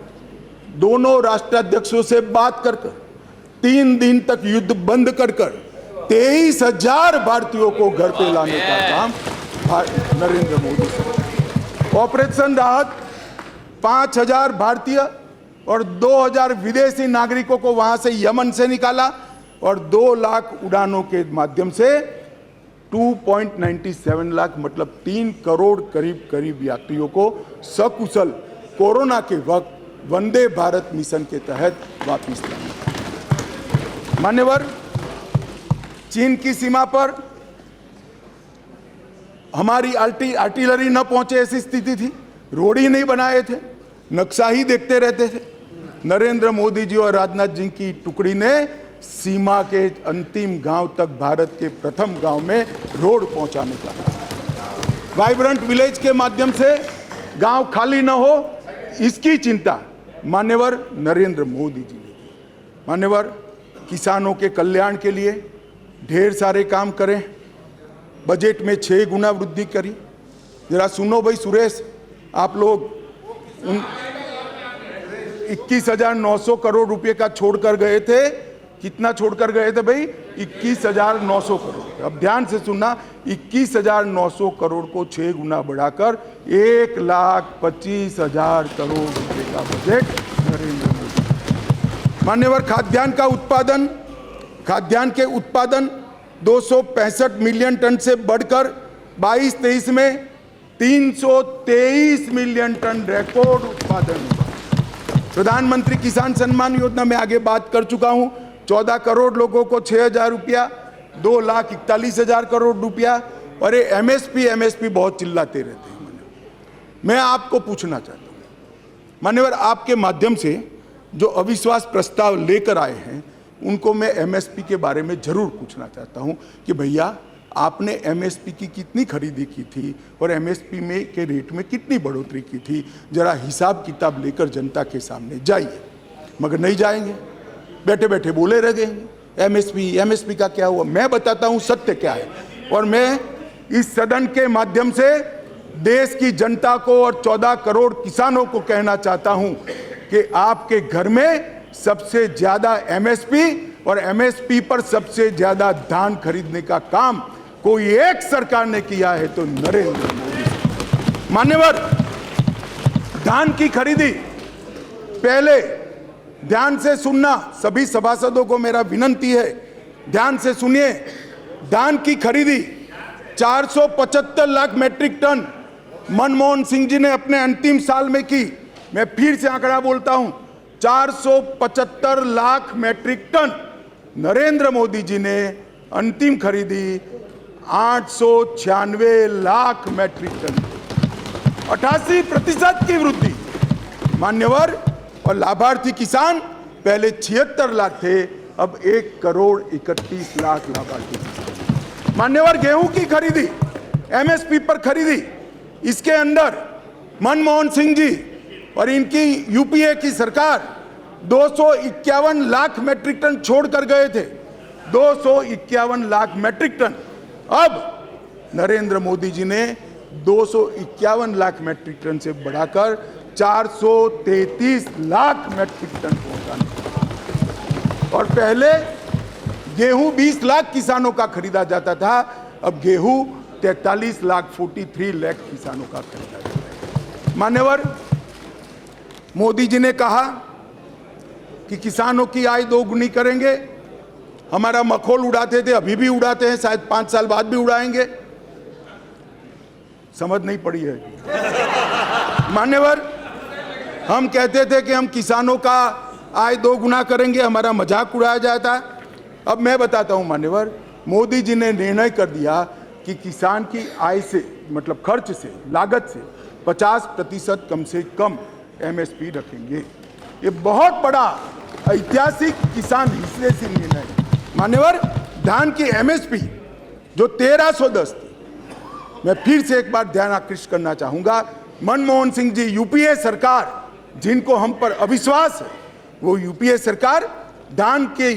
दोनों राष्ट्राध्यक्षों से बात कर 3 दिन तक युद्ध बंद कर 23,000 भारतीयों को घर पे लाने का काम नरेंद्र मोदी से। ऑपरेशन राहत 5,000 भारतीय और 2,000 विदेशी नागरिकों को वहां से यमन से निकाला और 2 लाख उड़ानों के माध्यम से 2.97 लाख मतलब 3 करोड़ करीब यात्रियों को सकुशल कोरोना के वक्त वंदे भारत मिशन के तहत वापस लाया। मान्यवर, चीन की सीमा पर हमारी आर्टिलरी न पहुंचे ऐसी स्थिति थी, रोड ही नहीं बनाए थे, नक्शा ही देखते रहते थे। नरेंद्र मोदी जी और राजनाथ जी की टुकड़ी ने सीमा के अंतिम गांव तक भारत के प्रथम गांव में रोड पहुंचाने का, वाइब्रेंट विलेज के माध्यम से गांव खाली न हो, इसकी चिंता मान्यवर नरेंद्र मोदी जी ने की। मान्यवर, किसानों के कल्याण के लिए ढेर सारे काम करें, बजट में 6 गुना वृद्धि करी। जरा सुनो भाई सुरेश, आप लोग 21,900 करोड़ रुपए का छोड़कर गए थे, कितना छोड़कर गए थे भाई? 21,900 करोड़। अब ध्यान से सुनना, 21,900 करोड़ को 6 गुना बढ़ाकर 1,25,000 करोड़ रुपए का बजट नरेंद्र मोदी। मान्यवर, खाद्यान्न के उत्पादन 265 मिलियन टन से बढ़कर 22-23 में 323 मिलियन टन रिकॉर्ड उत्पादन हुआ। प्रधानमंत्री किसान सम्मान योजना में आगे बात कर चुका हूं, 14 करोड़ लोगों को 6,000 रुपया, 2,41,000 करोड़ रुपया, और ये एमएसपी बहुत चिल्लाते रहते हैं। मैं आपको पूछना चाहता हूँ मान्यवर, आपके माध्यम से जो अविश्वास प्रस्ताव लेकर आए हैं उनको मैं एमएसपी के बारे में जरूर पूछना चाहता हूँ कि भैया आपने एमएसपी की कितनी खरीदी की थी और एमएसपी में के रेट में कितनी बढ़ोतरी की थी, जरा हिसाब किताब लेकर जनता के सामने जाइए। मगर नहीं जाएंगे, बैठे बैठे बोले रह गए एमएसपी का क्या हुआ। मैं बताता हूँ सत्य क्या है, और मैं इस सदन के माध्यम से देश की जनता को और 14 करोड़ किसानों को कहना चाहता हूं कि आपके घर में सबसे ज्यादा एमएसपी और एमएसपी पर सबसे ज्यादा धान खरीदने का काम कोई एक सरकार ने किया है तो नरेंद्र मोदी। मान्यवर, धान की खरीदी पहले ध्यान से सुनना, सभी सभासदों को मेरा विनंती है, ध्यान से सुनिए। धान की खरीदी 475 लाख मैट्रिक टन मनमोहन सिंह जी ने अपने अंतिम साल में की। मैं फिर से आंकड़ा बोलता हूं, 475 लाख मैट्रिक टन। नरेंद्र मोदी जी ने अंतिम खरीदी 896 लाख मैट्रिक टन, 88% की वृद्धि। मान्यवर, और लाभार्थी किसान पहले 76 लाख थे, अब 1 करोड़ 31 लाख लाभार्थी। मान्यवर, गेहूं की खरीदी एमएसपी पर खरीदी, इसके अंदर मनमोहन सिंह जी और इनकी यूपीए की सरकार 251 लाख मैट्रिक टन छोड़ कर गए थे, 251 लाख मैट्रिक टन। अब नरेंद्र मोदी जी ने 251 लाख मैट्रिक टन से बढ़ाकर 433 लाख मैट्रिक टन पहुंचाने। और पहले गेहूं 20 लाख किसानों का खरीदा जाता था, अब गेहूं 43 लाख 43 लाख किसानों का खरीदा जाता है। मान्यवर, मोदी जी ने कहा कि किसानों की आय दोगुनी करेंगे। हमारा मखौल उड़ाते थे, अभी भी उड़ाते हैं, शायद 5 साल बाद भी उड़ाएंगे। समझ नहीं पड़ी है। मान्यवर, हम कहते थे कि हम किसानों का आय 2 गुना करेंगे, हमारा मजाक उड़ाया जाता। अब मैं बताता हूं मान्यवर, मोदी जी ने निर्णय कर दिया कि किसान की आय से, मतलब खर्च से, लागत से 50% कम से कम एमएसपी रखेंगे। ये बहुत बड़ा ऐतिहासिक किसान हिस्से से निर्णय है। मान्यवर, धान की एमएसपी जो 1310 थी, मैं फिर से एक बार ध्यान आकृष्ट करना चाहूंगा, मनमोहन सिंह जी, यूपीए सरकार, जिनको हम पर अविश्वास है, वो यूपीए सरकार धान के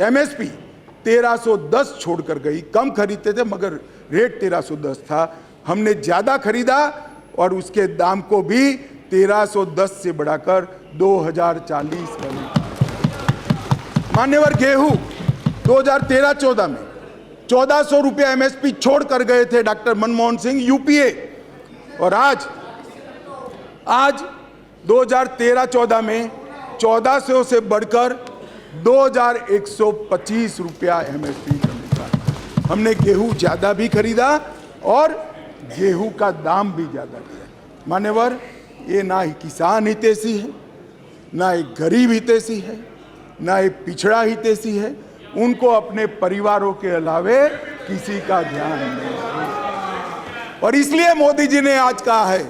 एमएसपी 1310 छोड़कर गई। कम खरीदते थे मगर रेट 1310 था, हमने ज्यादा खरीदा और उसके दाम को भी 1310 से बढ़ाकर 2040 बने। मान्यवर, गेहूं 2013-14 में 1400 रुपया एमएसपी छोड़ कर गए थे डॉक्टर मनमोहन सिंह, यूपीए, और आज 2013-14 में 1400 से बढ़कर 2125 रुपया एमएसपी का मिला। हमने गेहूं ज्यादा भी खरीदा और गेहूं का दाम भी ज्यादा दिया। मान्यवर, ये ना ही किसान हितैषी है, ना एक गरीब हितैषी है, ना एक पिछड़ा हितैषी है। उनको अपने परिवारों के अलावे किसी का ध्यान नहीं है। और इसलिए मोदी जी ने आज कहा है,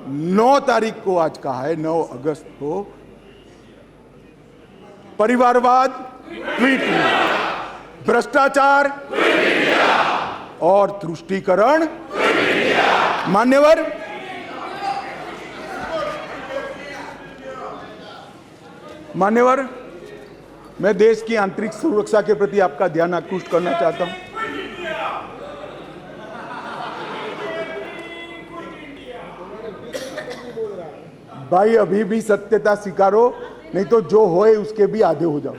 9 तारीख को आज कहा है, 9 अगस्त को, परिवारवाद ट्वीट इंडिया, भ्रष्टाचार और तुष्टीकरण। मान्यवर, मैं देश की आंतरिक सुरक्षा के प्रति आपका ध्यान आकृष्ट करना चाहता हूं। भाई, अभी भी सत्यता स्वीकारो, नहीं तो जो होए उसके भी आधे हो जाओ।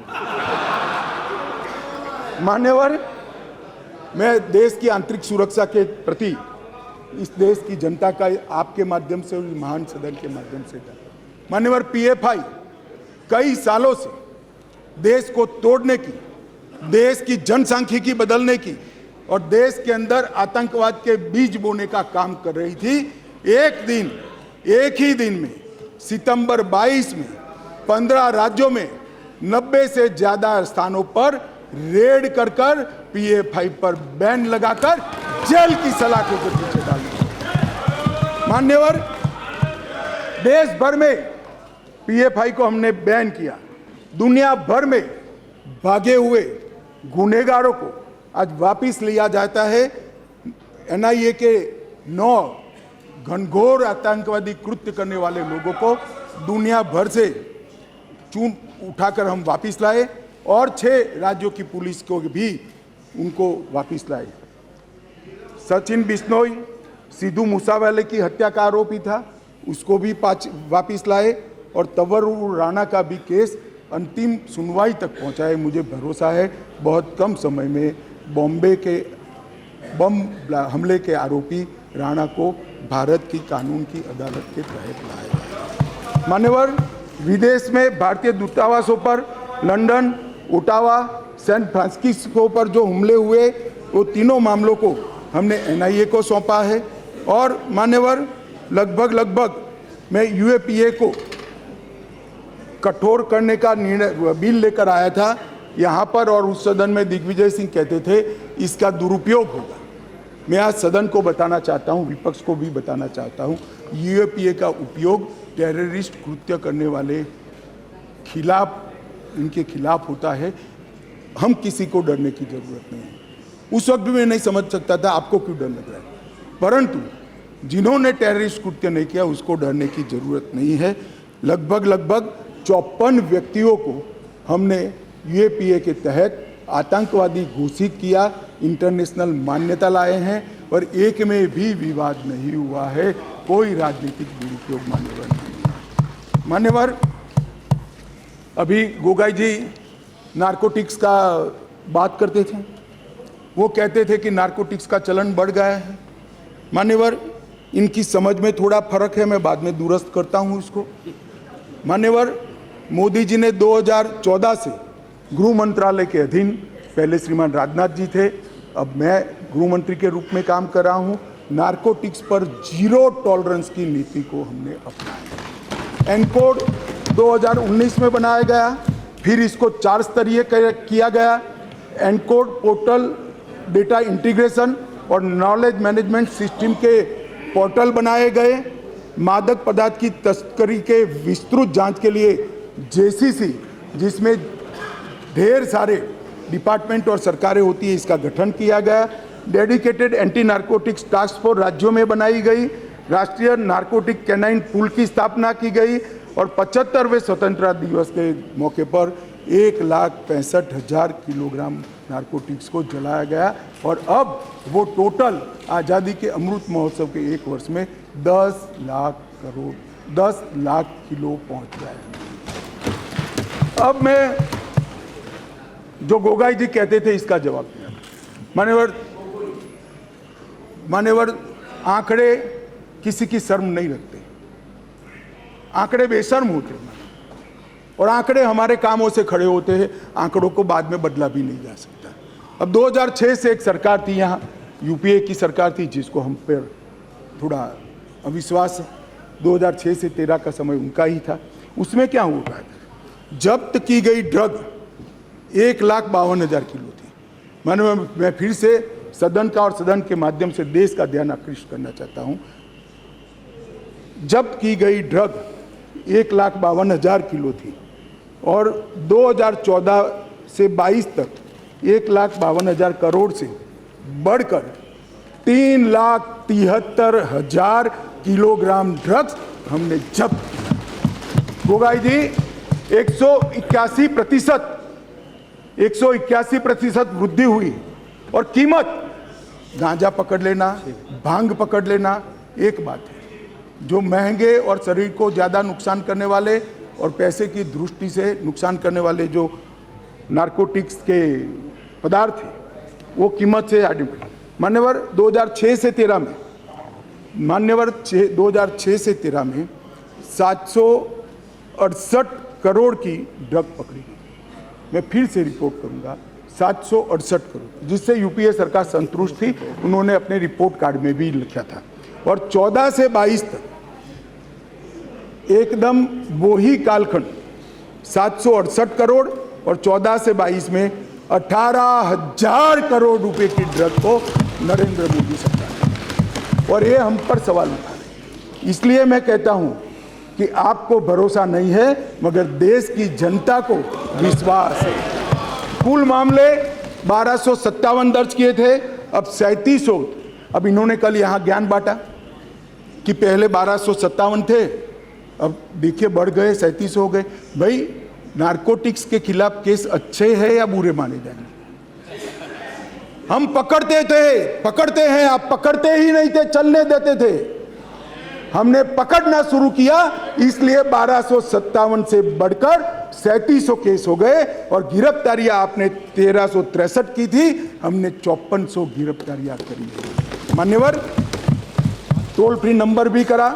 मान्यवर, मैं देश की आंतरिक सुरक्षा के प्रति इस देश की जनता का आपके माध्यम से और महान सदन के माध्यम से, मान्यवर, पीएफआई कई सालों से देश को तोड़ने की, देश की जनसांख्यिकी बदलने की और देश के अंदर आतंकवाद के बीज बोने का काम कर रही थी। एक ही दिन में सितंबर 22 में 15 राज्यों में 90 से ज्यादा स्थानों पर रेड कर पीएफआई पर बैन लगाकर जेल की सलाखों के पीछे डाल दिया। मान्यवर, देश भर में पीएफआई को हमने बैन किया। दुनिया भर में भागे हुए गुनहगारों को आज वापिस लिया जाता है। एनआईए के 9 घनघोर आतंकवादी कृत्य करने वाले लोगों को दुनिया भर से चून उठाकर हम वापिस लाए और 6 राज्यों की पुलिस को भी उनको वापिस लाए। सचिन बिश्नोई सिद्धू मूसावाले की हत्या का आरोपी था, उसको भी वापिस लाए और तंवर राणा का भी केस अंतिम सुनवाई तक पहुंचा है। मुझे भरोसा है बहुत कम समय में बॉम्बे के बम हमले के आरोपी राणा को भारत की कानून की अदालत के तहत लाया जाएगा। मान्यवर, विदेश में भारतीय दूतावासों पर लंदन, ओटावा, सैन फ्रांसिस्को पर जो हमले हुए वो तीनों मामलों को हमने एनआईए को सौंपा है। और मान्यवर, लगभग मैं यूएपीए को कठोर करने का निर्णय बिल लेकर आया था यहाँ पर, और उस सदन में दिग्विजय सिंह कहते थे इसका दुरुपयोग होगा। मैं आज सदन को बताना चाहता हूँ, विपक्ष को भी बताना चाहता हूँ, यूएपीए का उपयोग टेररिस्ट कृत्य करने वाले इनके खिलाफ होता है। हम किसी को डरने की जरूरत नहीं है। उस वक्त भी मैं नहीं समझ सकता था आपको क्यों डर लग रहा है, परंतु जिन्होंने टेररिस्ट कृत्य नहीं किया उसको डरने की जरूरत नहीं है। लगभग 54 व्यक्तियों को हमने यूएपीए के तहत आतंकवादी घोषित किया, इंटरनेशनल मान्यता लाए हैं और एक में भी विवाद नहीं हुआ है। कोई राजनीतिक दुरुपयोग मान्यवर नहीं है। मान्यवर, अभी गोगाई जी नारकोटिक्स का बात करते थे, वो कहते थे कि नारकोटिक्स का चलन बढ़ गया है। मान्यवर, इनकी समझ में थोड़ा फर्क है, मैं बाद में दुरुस्त करता हूँ इसको। मान्यवर, मोदी जी ने 2014 से गृह मंत्रालय के अधीन, पहले श्रीमान राजनाथ जी थे, अब मैं गृह मंत्री के रूप में काम कर रहा हूँ, नारकोटिक्स पर 0 टॉलरेंस की नीति को हमने अपनाया। एनकोड 2019 में बनाया गया, फिर इसको 4 स्तरीय किया गया। एनकोड पोर्टल डेटा इंटीग्रेशन और नॉलेज मैनेजमेंट सिस्टम के पोर्टल बनाए गए। मादक पदार्थ की तस्करी के विस्तृत जांच के लिए जेसीसी, जिसमें ढेर सारे डिपार्टमेंट और सरकारें होती है, इसका गठन किया गया। Dedicated anti narcotics task force राज्यों में बनाई गई। राष्ट्रीय नारकोटिक कैनाइन पूल की स्थापना की गई और 75वें स्वतंत्रता दिवस के मौके पर 1,65,000 किलोग्राम नारकोटिक्स को जलाया गया और अब वो टोटल आज़ादी के अमृत महोत्सव के 1 वर्ष में 10 लाख किलो पहुंच गया है। अब मैं जो गोगाई जी कहते थे इसका जवाब दिया। मान्यवर, आंकड़े किसी की शर्म नहीं रखते, आंकड़े बेशर्म होते हैं और आंकड़े हमारे कामों से खड़े होते हैं। आंकड़ों को बाद में बदला भी नहीं जा सकता। अब 2006 से एक सरकार थी यहाँ, यूपीए की सरकार थी, जिसको हम पर थोड़ा अविश्वास है। 2006 से 13 का समय उनका ही था। उसमें क्या हुआ, जब्त की गई ड्रग 1,52,000 किलो थी। मैं फिर से सदन का और सदन के माध्यम से देश का ध्यान आकृष्ट करना चाहता हूँ। जब्त की गई ड्रग 1,52,000 किलो थी और 2014 से 22 तक 1,52,000 करोड़ से बढ़कर 3,73,000 किलोग्राम ड्रग्स हमने जब्त किया। गोगाई जी, 181% वृद्धि हुई और कीमत, गांजा पकड़ लेना, भांग पकड़ लेना एक बात है, जो महंगे और शरीर को ज़्यादा नुकसान करने वाले और पैसे की दृष्टि से नुकसान करने वाले जो नारकोटिक्स के पदार्थ हैं, वो कीमत से मान्यवर 2006 से 13 में 768 करोड़ की ड्रग पकड़ी गई। मैं फिर से रिपोर्ट करूंगा, 768 करोड़, जिससे यूपीए सरकार संतुष्ट थी। उन्होंने अपने रिपोर्ट कार्ड में भी लिखा था। और 14 से 22 तक एकदम वो ही कालखंड 768 करोड़ और 14 से 22 में 18,000 करोड़ रुपए की ड्रग को नरेंद्र मोदी सरकार ने, और ये हम पर सवाल उठा रहे। इसलिए मैं कहता हूं कि आपको भरोसा नहीं है, मगर देश की जनता को विश्वास है। कुल मामले 1257 दर्ज किए थे, अब 3700। अब इन्होंने कल यहां ज्ञान बांटा कि पहले 1257 थे, अब देखिए बढ़ गए 3700 हो गए। भाई, नारकोटिक्स के खिलाफ केस अच्छे हैं या बुरे माने जाएंगे? हम पकड़ते हैं, आप पकड़ते ही नहीं थे, चलने देते थे। हमने पकड़ना शुरू किया, इसलिए 1257 से बढ़कर 3700 केस हो गए, और गिरफ्तारियां आपने 1363 की थी, हमने 5400 गिरफ्तारियां करी। मान्यवर, टोल फ्री नंबर भी करा,